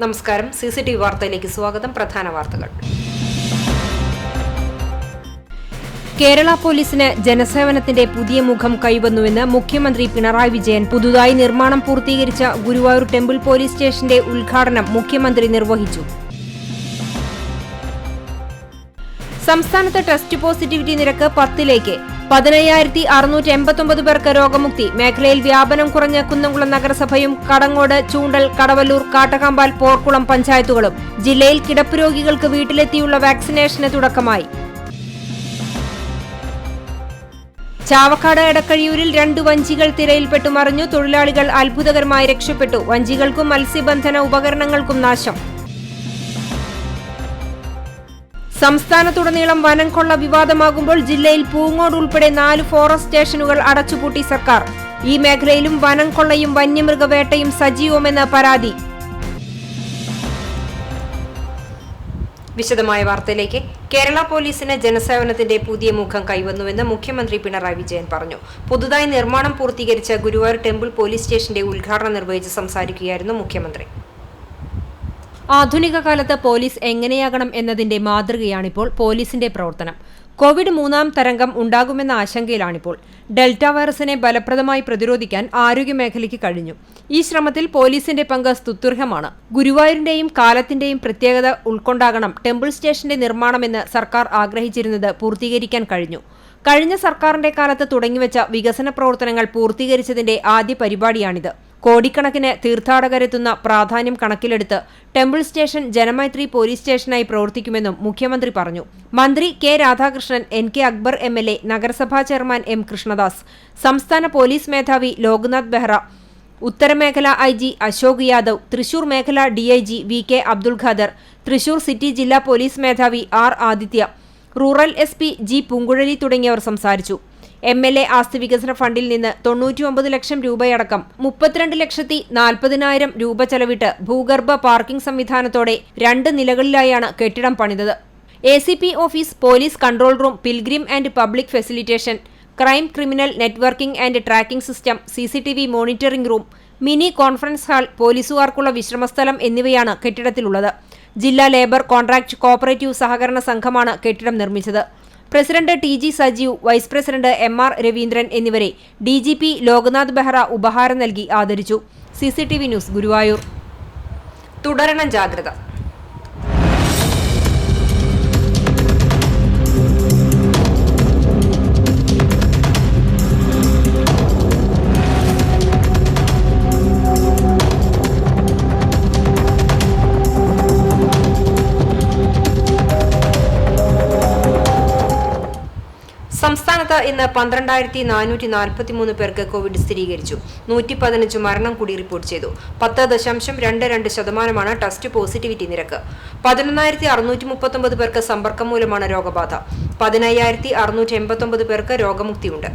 നമസ്കാരം. CCTV വാർത്തയിലേക്ക് സ്വാഗതം. പ്രധാന വാർത്തകൾ. കേരള പോലീസിന് ജനസേവനത്തിന്റെ പുതിയ മുഖം കൈവന്നുവെന്ന് മുഖ്യമന്ത്രി പിണറായി വിജയൻ. പുതുതായി നിർമ്മാണം പൂർത്തീകരിച്ച ഗുരുവായൂർ ടെമ്പിൾ പോലീസ് സ്റ്റേഷന്റെ ഉദ്ഘാടനം മുഖ്യമന്ത്രി നിർവഹിച്ചു. സംസ്ഥാനത്ത് ടെസ്റ്റ് പോസിറ്റിവിറ്റി നിരക്ക് 10ലേക്ക്. 15,689 പേർക്ക് രോഗമുക്തി. മേഖലയിൽ വ്യാപനം കുറഞ്ഞ കുന്നംകുളം നഗരസഭയും കടങ്ങോട്, ചൂണ്ടൽ, കടവല്ലൂർ, കാട്ടകാമ്പാൽ, പോർക്കുളം പഞ്ചായത്തുകളും. ജില്ലയിൽ കിടപ്പ് രോഗികൾക്ക് വീട്ടിലെത്തിയുള്ള വാക്സിനേഷന് തുടക്കമായി. ചാവക്കാട് എടക്കഴിയൂരിൽ 2 വഞ്ചികൾ തിരയിൽപ്പെട്ടു മറിഞ്ഞു. തൊഴിലാളികൾ അത്ഭുതകരമായി രക്ഷപ്പെട്ടു. വഞ്ചികൾക്കും മത്സ്യബന്ധന ഉപകരണങ്ങൾക്കും നാശം. സംസ്ഥാനത്തുടനീളം വനം കൊള്ള വിവാദമാകുമ്പോൾ ജില്ലയിൽ പൂങ്ങോട് ഉൾപ്പെടെ 4 ഫോറസ്റ്റ് സ്റ്റേഷനുകൾ അടച്ചുപൂട്ടി സർക്കാർ. ഈ മേഖലയിലും വനം കൊള്ളയും വന്യമൃഗവേട്ടയും സജീവമെന്ന് പരാതി. വിശദമായ വാർത്തയിലേക്ക്. കേരള പോലീസിന് ജനസേവനത്തിന്റെ പുതിയ മുഖം കൈവന്നുവെന്ന് മുഖ്യമന്ത്രി പിണറായി വിജയൻ പറഞ്ഞു. പുതുതായി നിർമ്മാണം പൂർത്തീകരിച്ച ഗുരുവായൂർ ടെമ്പിൾ പോലീസ് സ്റ്റേഷന്റെ ഉദ്ഘാടനം നിർവഹിച്ച് സംസാരിക്കുകയായിരുന്നു മുഖ്യമന്ത്രി. ആധുനിക കാലത്ത് പോലീസ് എങ്ങനെയാകണം എന്നതിന്റെ മാതൃകയാണിപ്പോൾ പോലീസിന്റെ പ്രവർത്തനം. കോവിഡ് 3ാം തരംഗം ഉണ്ടാകുമെന്ന ആശങ്കയിലാണിപ്പോൾ. ഡെൽറ്റ വൈറസിനെ ഫലപ്രദമായി പ്രതിരോധിക്കാൻ ആരോഗ്യമേഖലയ്ക്ക് കഴിഞ്ഞു. ഈ ശ്രമത്തിൽ പോലീസിന്റെ പങ്ക് സ്തുത്യർഹമാണ്. ഗുരുവായൂരിന്റെയും കാലത്തിന്റെയും പ്രത്യേകത ഉൾക്കൊണ്ടാകണം ടെമ്പിൾ സ്റ്റേഷന്റെ നിർമ്മാണമെന്ന് സർക്കാർ ആഗ്രഹിച്ചിരുന്നത് പൂർത്തീകരിക്കാൻ കഴിഞ്ഞു. കഴിഞ്ഞ സർക്കാരിന്റെ കാലത്ത് തുടങ്ങിവെച്ച വികസന പ്രവർത്തനങ്ങൾ പൂർത്തീകരിച്ചതിന്റെ ആദ്യ പരിപാടിയാണിത്. കോടിക്കണക്കിന് തീർത്ഥാടകരെത്തുന്ന പ്രാധാന്യം കണക്കിലെടുത്ത് ടെമ്പിൾ സ്റ്റേഷൻ ജനമൈത്രി പോലീസ് സ്റ്റേഷനായി പ്രവർത്തിക്കുമെന്നും മുഖ്യമന്ത്രി പറഞ്ഞു. മന്ത്രി K Radhakrishnan, NK Akbar MLA, നഗരസഭാ ചെയർമാൻ M കൃഷ്ണദാസ്, സംസ്ഥാന പോലീസ് മേധാവി ലോക്നാഥ് ബെഹ്റ, ഉത്തരമേഖല IG അശോക് യാദവ്, തൃശൂർ മേഖല DIG VK Abdul Khader, Thrissur city ജില്ലാ പോലീസ് മേധാവി R Aditya, rural SP G Poonkuzhali തുടങ്ങിയവർ സംസാരിച്ചു. MLA ആസ്തി വികസന ഫണ്ടിൽ നിന്ന് 99 ലക്ഷം രൂപയടക്കം 32,40,000 രൂപ ചെലവിട്ട് ഭൂഗർഭ പാർക്കിംഗ് സംവിധാനത്തോടെ 2 നിലകളിലായാണ് കെട്ടിടം പണിതത്. ACP office, police control room, pilgrim and public facilitation, crime criminal networking and tracking system, CCTV monitoring room, mini conference hall, പോലീസുകാർക്കുള്ള വിശ്രമസ്ഥലം എന്നിവയാണ് കെട്ടിടത്തിലുള്ളത്. ജില്ലാ ലേബർ കോൺട്രാക്ട് കോഓപ്പറേറ്റീവ് സഹകരണ സംഘമാണ് കെട്ടിടം നിർമ്മിച്ചത്. President TG Sajeev, vice president MR Raveendran എന്നിവരെ DGP ലോക്നാഥ് ബെഹ്റ ഉപഹാരം നൽകി ആദരിച്ചു. CCTV news, Guruvayur. തുടരണം ജാഗ്രത. സംസ്ഥാനത്ത് ഇന്ന് 12,443 പേർക്ക് കോവിഡ് സ്ഥിരീകരിച്ചു. 115 മരണം കൂടി റിപ്പോർട്ട് ചെയ്തു. 10.22% ടെസ്റ്റ് പോസിറ്റിവിറ്റി നിരക്ക്. 11,639 പേർക്ക് സമ്പർക്കം മൂലമാണ് രോഗബാധ. 15,689 പേർക്ക് രോഗമുക്തിയുണ്ട്.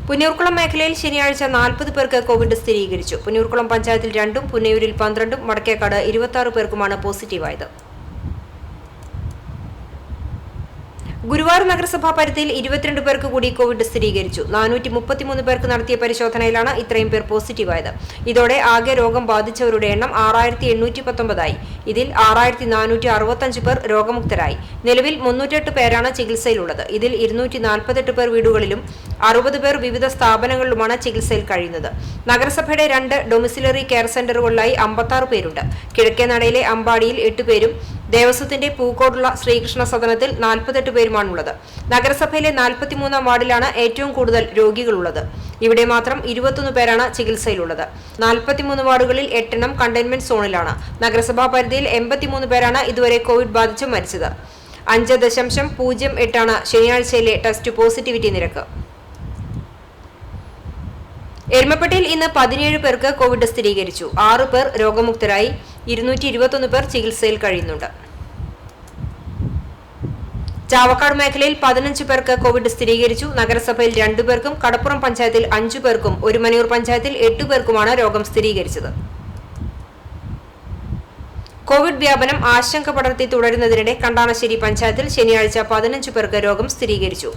പുന്നയൂർക്കുളം മേഖലയിൽ ശനിയാഴ്ച 40 പേർക്ക് കോവിഡ് സ്ഥിരീകരിച്ചു. പുന്നയൂർക്കുളം പഞ്ചായത്തിൽ 2ഉം പുന്നയൂരിൽ 12ഉം വടക്കേക്കാട് 26 പേർക്കുമാണ് പോസിറ്റീവായത്. ഗുരുവായൂർ നഗരസഭാ പരിധിയിൽ 22 പേർക്ക് കൂടി കോവിഡ് സ്ഥിരീകരിച്ചു. 433 പേർക്ക് നടത്തിയ പരിശോധനയിലാണ് ഇത്രയും പേർ പോസിറ്റീവായത്. ഇതോടെ ആകെ രോഗം ബാധിച്ചവരുടെ എണ്ണം 6,819 ആയി. ഇതിൽ 6,465 പേർ രോഗമുക്തരായി. നിലവിൽ 308 പേരാണ് ചികിത്സയിലുള്ളത്. ഇതിൽ 248 പേർ വീടുകളിലും 60 പേർ വിവിധ സ്ഥാപനങ്ങളിലുമാണ് ചികിത്സയിൽ കഴിയുന്നത്. നഗരസഭയുടെ 2 ഡൊമിസിലറി കെയർ സെന്ററുകളിലായി 56 പേരുണ്ട്. കിഴക്കേനടയിലെ അമ്പാടിയിൽ 8 പേരും ദേവസ്വത്തിന്റെ പൂക്കോടുള്ള ശ്രീകൃഷ്ണ സദനത്തിൽ 48 പേരുമാണുള്ളത്. നഗരസഭയിലെ 43ാം വാർഡിലാണ് ഏറ്റവും കൂടുതൽ രോഗികളുള്ളത്. ഇവിടെ മാത്രം 21 പേരാണ് ചികിത്സയിലുള്ളത്. 43 വാർഡുകളിൽ 8 കണ്ടെയ്ൻമെന്റ് സോണിലാണ്. നഗരസഭാ പരിധിയിൽ 83 പേരാണ് ഇതുവരെ കോവിഡ് ബാധിച്ച് മരിച്ചത്. 5.08 ശനിയാഴ്ചയിലെ ടെസ്റ്റ് പോസിറ്റിവിറ്റി നിരക്ക്. എരുമപ്പെട്ടിയിൽ ഇന്ന് 17 പേർക്ക് കോവിഡ് സ്ഥിരീകരിച്ചു. 6 പേർ രോഗമുക്തരായി. 221 പേർ ചികിത്സയിൽ കഴിയുന്നുണ്ട്. ചാവക്കാട് മേഖലയിൽ 15 പേർക്ക് കോവിഡ് സ്ഥിരീകരിച്ചു. നഗരസഭയിൽ 2 പേർക്കും കടപ്പുറം പഞ്ചായത്തിൽ 5 പേർക്കും ഒരുമനയൂർ പഞ്ചായത്തിൽ 8 പേർക്കുമാണ് രോഗം സ്ഥിരീകരിച്ചത്. കോവിഡ് വ്യാപനം ആശങ്ക പടർത്തി തുടരുന്നതിനിടെ കണ്ടാണശ്ശേരി പഞ്ചായത്തിൽ ശനിയാഴ്ച 15 പേർക്ക് രോഗം സ്ഥിരീകരിച്ചു.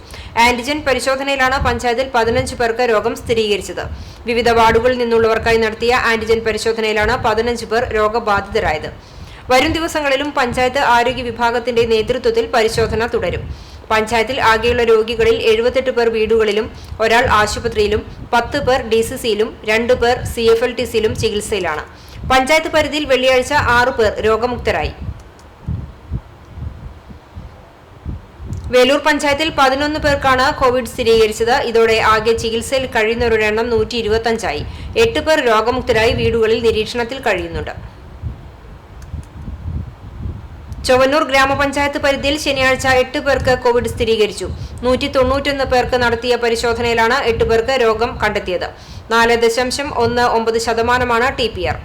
ആന്റിജൻ പരിശോധനയിലാണ് പഞ്ചായത്തിൽ 15 പേർക്ക് രോഗം സ്ഥിരീകരിച്ചത്. വിവിധ വാർഡുകളിൽ നിന്നുള്ളവർക്കായി നടത്തിയ ആന്റിജൻ പരിശോധനയിലാണ് 15 പേർ രോഗബാധിതരായത്. വരും ദിവസങ്ങളിലും പഞ്ചായത്ത് ആരോഗ്യ വിഭാഗത്തിന്റെ നേതൃത്വത്തിൽ പരിശോധന തുടരും. പഞ്ചായത്തിൽ ആകെയുള്ള രോഗികളിൽ 78 പേർ വീടുകളിലും, ഒരാൾ ആശുപത്രിയിലും, 10 പേർ DCCയിലും, 2 പേർ CFLTCയിലും ചികിത്സയിലാണ്. പഞ്ചായത്ത് പരിധിയിൽ വെള്ളിയാഴ്ച 6 പേർ രോഗമുക്തരായി. വേലൂർ പഞ്ചായത്തിൽ 11 പേർക്കാണ് കോവിഡ് സ്ഥിരീകരിച്ചത്. ഇതോടെ ആകെ ചികിത്സയിൽ കഴിയുന്നവരുടെ എണ്ണം 125ആയി. 8 പേർ രോഗമുക്തരായി വീടുകളിൽ നിരീക്ഷണത്തിൽ കഴിയുന്നുണ്ട്. ചൊവ്വന്നൂർ ഗ്രാമപഞ്ചായത്ത് പരിധിയിൽ ശനിയാഴ്ച 8 പേർക്ക് കോവിഡ് സ്ഥിരീകരിച്ചു. 191 പേർക്ക് നടത്തിയ പരിശോധനയിലാണ് 8 പേർക്ക് രോഗം കണ്ടെത്തിയത്. 4.19% TPR.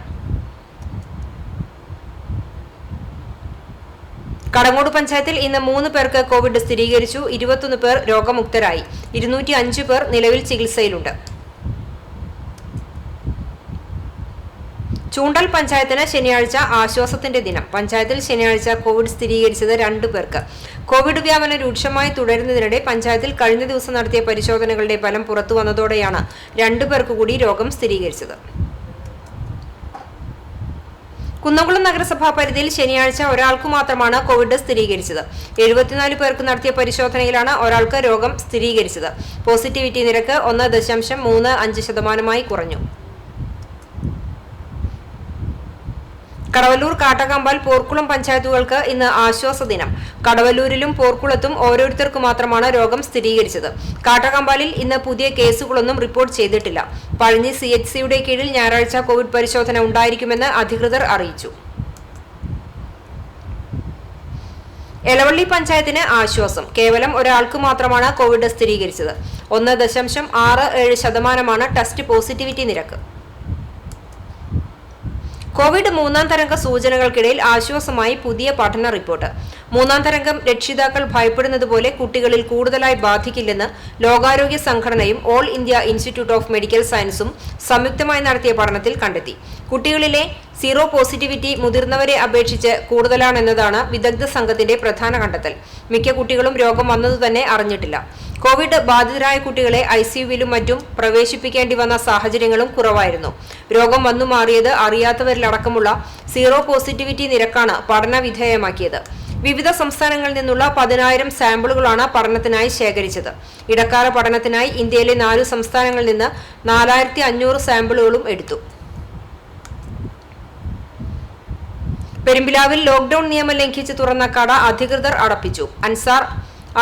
കടങ്ങോട് പഞ്ചായത്തിൽ ഇന്ന് 3 പേർക്ക് കോവിഡ് സ്ഥിരീകരിച്ചു. 21 പേർ രോഗമുക്തരായി. 205 പേർ നിലവിൽ ചികിത്സയിലുണ്ട്. ചൂണ്ടൽ പഞ്ചായത്തിന് ശനിയാഴ്ച ആശ്വാസത്തിന്റെ ദിനം. പഞ്ചായത്തിൽ ശനിയാഴ്ച കോവിഡ് സ്ഥിരീകരിച്ചത് 2 പേർക്ക്. കോവിഡ് വ്യാപനം രൂക്ഷമായി തുടരുന്നതിനിടെ പഞ്ചായത്തിൽ കഴിഞ്ഞ ദിവസം നടത്തിയ പരിശോധനകളുടെ ഫലം പുറത്തു വന്നതോടെയാണ് 2 പേർക്ക് കൂടി രോഗം സ്ഥിരീകരിച്ചത്. കുന്നംകുളം നഗരസഭാ പരിധിയിൽ ശനിയാഴ്ച ഒരാൾക്ക് മാത്രമാണ് കോവിഡ് സ്ഥിരീകരിച്ചത്. 74 പേർക്ക് നടത്തിയ പരിശോധനയിലാണ് ഒരാൾക്ക് രോഗം സ്ഥിരീകരിച്ചത്. പോസിറ്റിവിറ്റി നിരക്ക് 1.35% കുറഞ്ഞു. കടവല്ലൂർ, കാട്ടകമ്പാൽ, പോർക്കുളം പഞ്ചായത്തുകൾക്ക് ഇന്ന് ആശ്വാസ ദിനം. കടവല്ലൂരിലും പോർക്കുളത്തും ഓരോരുത്തർക്കു മാത്രമാണ് രോഗം സ്ഥിരീകരിച്ചത്. കാട്ടകമ്പാലിൽ ഇന്ന് പുതിയ കേസുകളൊന്നും റിപ്പോർട്ട് ചെയ്തിട്ടില്ല. പഴഞ്ഞി CHCയുടെ കീഴിൽ ഞായറാഴ്ച കോവിഡ് പരിശോധന ഉണ്ടായിരിക്കുമെന്ന് അധികൃതർ അറിയിച്ചു. എലവള്ളി പഞ്ചായത്തിന് ആശ്വാസം. കേവലം ഒരാൾക്ക് മാത്രമാണ് കോവിഡ് സ്ഥിരീകരിച്ചത്. 1.67% ടെസ്റ്റ് പോസിറ്റിവിറ്റി നിരക്ക്. കോവിഡ് 3ാം തരംഗ സൂചനകൾക്കിടയിൽ ആശ്വാസമായി പുതിയ പഠന റിപ്പോർട്ട്. 3ാം തരംഗം രക്ഷിതാക്കൾ ഭയപ്പെടുന്നതുപോലെ കുട്ടികളിൽ കൂടുതലായി ബാധിക്കില്ലെന്ന് ലോകാരോഗ്യ സംഘടനയും all India institute of medical സയൻസും സംയുക്തമായി നടത്തിയ പഠനത്തിൽ കണ്ടെത്തി. കുട്ടികളിലെ സീറോ പോസിറ്റിവിറ്റി മുതിർന്നവരെ അപേക്ഷിച്ച് കൂടുതലാണെന്നതാണ് വിദഗ്ധ സംഘത്തിന്റെ പ്രധാന കണ്ടെത്തൽ. മിക്ക കുട്ടികളും രോഗം വന്നതു തന്നെ അറിഞ്ഞിട്ടില്ല. കോവിഡ് ബാധിതരായ കുട്ടികളെ ICUവിലും മറ്റും പ്രവേശിപ്പിക്കേണ്ടി വന്ന സാഹചര്യങ്ങളും കുറവായിരുന്നു. രോഗം വന്നു മാറിയത് അറിയാത്തവരിലടക്കമുള്ള സീറോ പോസിറ്റിവിറ്റി നിരക്കാണ് പഠന വിധേയമാക്കിയത്. വിവിധ സംസ്ഥാനങ്ങളിൽ നിന്നുള്ള 10,000 സാമ്പിളുകളാണ് പഠനത്തിനായി ശേഖരിച്ചത്. ഇടക്കാല പഠനത്തിനായി ഇന്ത്യയിലെ 4 സംസ്ഥാനങ്ങളിൽ നിന്ന് 4,500 സാമ്പിളുകളും എടുത്തു. പെരുമ്പിലാവിൽ ലോക്ഡൌൺ നിയമം ലംഘിച്ച് തുറന്ന കട അധികൃതർ അടപ്പിച്ചു. അൻസാർ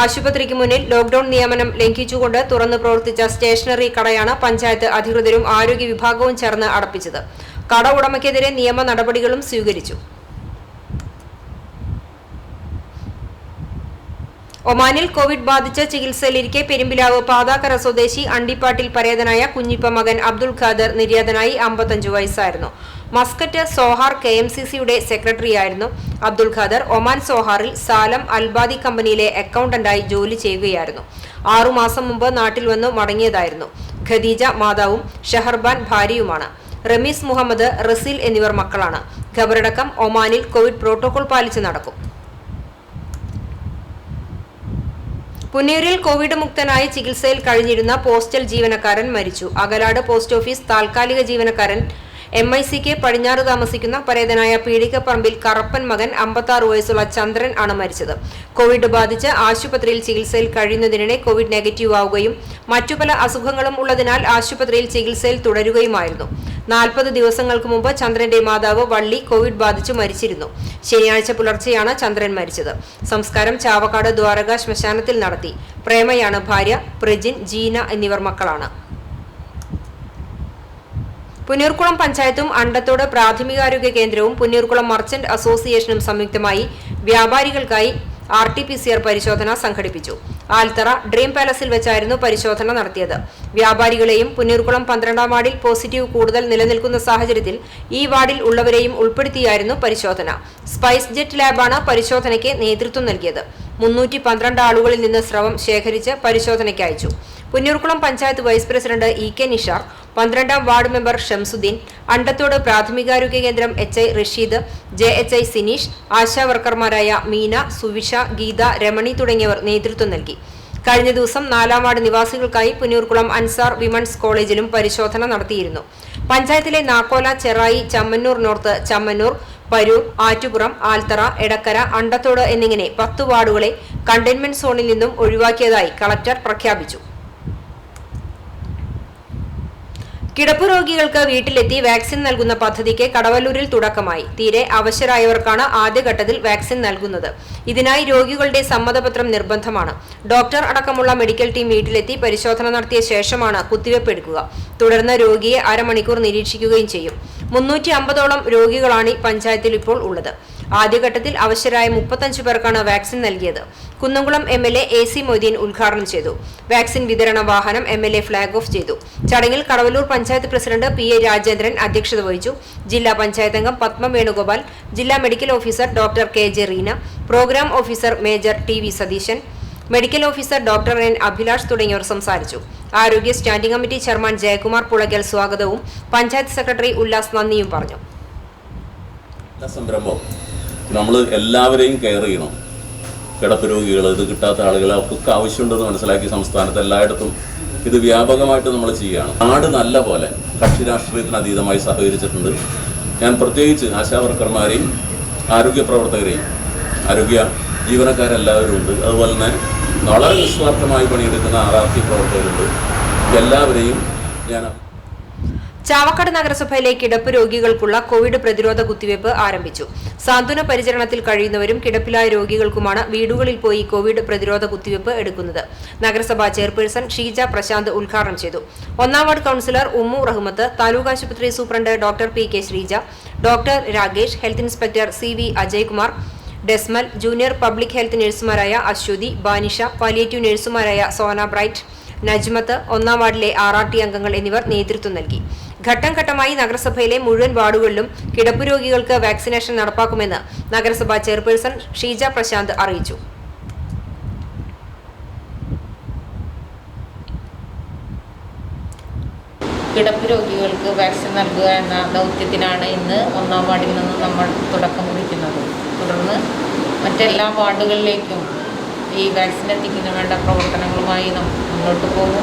ആശുപത്രിക്ക് മുന്നിൽ ലോക്ഡൌൺ നിയമനം ലംഘിച്ചുകൊണ്ട് തുറന്നു പ്രവർത്തിച്ച സ്റ്റേഷനറി കടയാണ് പഞ്ചായത്ത് അധികൃതരും ആരോഗ്യ വിഭാഗവും ചേർന്ന് അടപ്പിച്ചത്. കട ഉടമയ്ക്കെതിരെ നിയമ നടപടികളും സ്വീകരിച്ചു. ഒമാനിൽ കോവിഡ് ബാധിച്ച് ചികിത്സയിലിരിക്കെ പെരുമ്പിലാവ് പാതാക്കര സ്വദേശി അണ്ടിപ്പാട്ടിൽ പരേതനായ കുഞ്ഞിപ്പ മകൻ അബ്ദുൾ ഖാദർ നിര്യാതനായി. 55 വയസ്സായിരുന്നു. മസ്കറ്റ് സോഹാർ KMCCയുടെ സെക്രട്ടറിയായിരുന്നു അബ്ദുൾ ഖാദർ. ഒമാൻ സോഹാറിൽ സാലം അൽബാദി കമ്പനിയിലെ അക്കൗണ്ടന്റായി ജോലി ചെയ്യുകയായിരുന്നു. 6 മാസം മുമ്പ് നാട്ടിൽ വന്നു മടങ്ങിയതായിരുന്നു. ഖദീജ മാതാവും ഷഹർബാൻ ഭാര്യയുമാണ്. റമീസ് മുഹമ്മദ്, റസീൽ എന്നിവർ മക്കളാണ്. ഖബറടക്കം ഒമാനിൽ കോവിഡ് പ്രോട്ടോകോൾ പാലിച്ച് നടക്കും. പുന്നയൂരിൽ കോവിഡ് മുക്തനായി ചികിത്സയിൽ കഴിഞ്ഞിരുന്ന പോസ്റ്റൽ ജീവനക്കാരൻ മരിച്ചു. അകലാട് പോസ്റ്റ് ഓഫീസ് താൽക്കാലിക ജീവനക്കാരൻ MICക്ക് പടിഞ്ഞാറ് താമസിക്കുന്ന പരേതനായ പീടികപ്പറമ്പിൽ കറപ്പൻ മകൻ 56 വയസ്സുള്ള ചന്ദ്രൻ ആണ് മരിച്ചത്. കോവിഡ് ബാധിച്ച് ആശുപത്രിയിൽ ചികിത്സയിൽ കഴിയുന്നതിനിടെ കോവിഡ് നെഗറ്റീവ് ആവുകയും മറ്റു പല അസുഖങ്ങളും ഉള്ളതിനാൽ ആശുപത്രിയിൽ ചികിത്സയിൽ തുടരുകയുമായിരുന്നു. 40 ദിവസങ്ങൾക്ക് മുമ്പ് ചന്ദ്രന്റെ മാതാവ് വള്ളി കോവിഡ് ബാധിച്ചു മരിച്ചിരുന്നു. ശനിയാഴ്ച പുലർച്ചെയാണ് ചന്ദ്രൻ മരിച്ചത്. സംസ്കാരം ചാവക്കാട് ദ്വാരക ശ്മശാനത്തിൽ നടത്തി. പ്രേമയാണ് ഭാര്യ. പ്രജിൻ, ജീന എന്നിവർ മക്കളാണ്. പുന്നയൂർക്കുളം പഞ്ചായത്തും അണ്ടത്തോട് പ്രാഥമികാരോഗ്യ കേന്ദ്രവും പുന്നയൂർക്കുളം മർച്ചന്റ് അസോസിയേഷനും സംയുക്തമായി വ്യാപാരികൾക്കായി RT-PCR പരിശോധന സംഘടിപ്പിച്ചു. ആൽത്തറ ഡ്രീം പാലസിൽ വെച്ചായിരുന്നു പരിശോധന നടത്തിയത്. വ്യാപാരികളെയും പുന്നയൂർക്കുളം 12ാം വാർഡിൽ പോസിറ്റീവ് കൂടുതൽ നിലനിൽക്കുന്ന സാഹചര്യത്തിൽ ഈ വാർഡിൽ ഉള്ളവരെയും ഉൾപ്പെടുത്തിയായിരുന്നു പരിശോധന. സ്പൈസ് ജെറ്റ് ലാബാണ് പരിശോധനയ്ക്ക് നേതൃത്വം നൽകിയത്. 312 ആളുകളിൽ നിന്ന് സ്രവം ശേഖരിച്ച് പരിശോധനയ്ക്ക് അയച്ചു. Punnurkulam panchayat vice president EK Nishar, 12ാം വാർഡ് മെമ്പർ ഷംസുദ്ദീൻ, അണ്ടത്തോട് പ്രാഥമികാരോഗ്യ കേന്ദ്രം HI റഷീദ്, JHI സിനീഷ്, ആശാ വർക്കർമാരായ മീന, സുവിഷ, ഗീത, രമണി തുടങ്ങിയവർ നേതൃത്വം നൽകി. കഴിഞ്ഞ ദിവസം 4ാം വാർഡ് നിവാസികൾക്കായി പുന്നൂർകുളം അൻസാർ വിമൻസ് കോളേജിലും പരിശോധന നടത്തിയിരുന്നു. പഞ്ചായത്തിലെ നാക്കോല, ചെറായി, ചമ്മന്നൂർ നോർത്ത്, ചമ്മന്നൂർ, പരൂർ, ആറ്റുപുറം, ആൽത്തറ, എടക്കര, അണ്ടത്തോട് എന്നിങ്ങനെ 10 വാർഡുകളെ കണ്ടെയ്ൻമെന്റ് സോണിൽ നിന്നും ഒഴിവാക്കിയതായി കളക്ടർ പ്രഖ്യാപിച്ചു. കിടപ്പ് രോഗികൾക്ക് വീട്ടിലെത്തി വാക്സിൻ നൽകുന്ന പദ്ധതിക്ക് കടവല്ലൂരിൽ തുടക്കമായി. തീരെ അവശരായവർക്കാണ് ആദ്യഘട്ടത്തിൽ വാക്സിൻ നൽകുന്നത്. ഇതിനായി രോഗികളുടെ സമ്മതപത്രം നിർബന്ധമാണ്. ഡോക്ടർ അടക്കമുള്ള മെഡിക്കൽ ടീം വീട്ടിലെത്തി പരിശോധന നടത്തിയ ശേഷമാണ് കുത്തിവയ്പ് എടുക്കുക. തുടർന്ന് രോഗിയെ അരമണിക്കൂർ നിരീക്ഷിക്കുകയും ചെയ്യും. 350ഓളം രോഗികളാണ് പഞ്ചായത്തിൽ ഇപ്പോൾ ഉള്ളത്. ആദ്യഘട്ടത്തിൽ അവശരായ 35 പേർക്കാണ് വാക്സിൻ നൽകിയത്. കുന്നംകുളം MLA AC മൊയ്തീൻ ഉദ്ഘാടനം ചെയ്തു. വാക്സിൻ വിതരണ വാഹനം MLA ഫ്ളാഗ് ഓഫ് ചെയ്തു. ചടങ്ങിൽ കടവല്ലൂർ പഞ്ചായത്ത് പ്രസിഡന്റ് PA രാജേന്ദ്രൻ അധ്യക്ഷത വഹിച്ചു. ജില്ലാ പഞ്ചായത്ത് അംഗം പത്മ വേണുഗോപാൽ, ജില്ലാ medical officer doctor KJ Reena, programme officer major TV Satheesan, medical officer doctor N Abhilash തുടങ്ങിയവർ സംസാരിച്ചു. ആരോഗ്യ standing committee chairman Jayakumar Pulakkal സ്വാഗതവും പഞ്ചായത്ത് സെക്രട്ടറി ഉല്ലാസ് നന്ദിയും പറഞ്ഞു. സംരംഭം നമ്മൾ എല്ലാവരെയും കെയർ ചെയ്യണം. കിടപ്പ് രോഗികൾ, ഇത് കിട്ടാത്ത ആളുകൾ, അവർക്കൊക്കെ ആവശ്യമുണ്ടെന്ന് മനസ്സിലാക്കി സംസ്ഥാനത്ത് എല്ലായിടത്തും ഇത് വ്യാപകമായിട്ട് നമ്മൾ ചെയ്യുകയാണ്. നാട് നല്ല പോലെ കക്ഷി രാഷ്ട്രീയത്തിന് അതീതമായി സഹകരിച്ചിട്ടുണ്ട്. ഞാൻ പ്രത്യേകിച്ച് ആശാ വർക്കർമാരെയും ആരോഗ്യ പ്രവർത്തകരെയും ആരോഗ്യ ജീവനക്കാരെല്ലാവരും ഉണ്ട്. അതുപോലെ തന്നെ വളരെ നിസ്വാർത്ഥമായി പണിയെടുക്കുന്ന RRT പ്രവർത്തകരുണ്ട്. എല്ലാവരെയും ഞാൻ ചാവക്കാട് നഗരസഭയിലെ കിടപ്പ് രോഗികൾക്കുള്ള കോവിഡ് പ്രതിരോധ കുത്തിവയ്പ് ആരംഭിച്ചു. സാന്ത്വന പരിചരണത്തിൽ കഴിയുന്നവരും കിടപ്പിലായ രോഗികൾക്കുമാണ് വീടുകളിൽ പോയി കോവിഡ് പ്രതിരോധ കുത്തിവയ്പ് എടുക്കുന്നത്. നഗരസഭാ ചെയർപേഴ്സൺ ഷീജ പ്രശാന്ത് ഉദ്ഘാടനം ചെയ്തു. 1ാം വാർഡ് കൌൺസിലർ ഉമ്മു റഹ്മത്ത്, താലൂക്ക് ആശുപത്രി superintendent doctor PK Sreeja, doctor Rakesh, health inspector CV Ajaykumar, Desmal, junior public health നഴ്സുമാരായ അശ്വതി, ബാനിഷ, പാലിയേറ്റീവ് നഴ്സുമാരായ സോന ബ്രൈറ്റ്, നജ്മത്ത്, 1ാം വാർഡിലെ RRT അംഗങ്ങൾ എന്നിവർ നേതൃത്വം നൽകി. ഘട്ടം ഘട്ടമായി നഗരസഭയിലെ മുഴുവൻ വാർഡുകളിലും കിടപ്പ് രോഗികൾക്ക് വാക്സിനേഷൻ നടപ്പാക്കുമെന്ന് നഗരസഭാ ചെയർപേഴ്സൺ ഷീജ പ്രശാന്ത് അറിയിച്ചു. കിടപ്പ് രോഗികൾക്ക് വാക്സിൻ നൽകുക എന്ന ദൗത്യത്തിനാണ് ഇന്ന് 1ാം വാർഡിൽ നിന്ന് നമ്മൾ തുടക്കം കുറിക്കുന്നത്. തുടർന്ന് മറ്റെല്ലാ വാർഡുകളിലേക്കും ഈ വാക്സിൻ എത്തിക്കുന്നതിന് വേണ്ട പ്രവർത്തനങ്ങളുമായി മുന്നോട്ട് പോകും.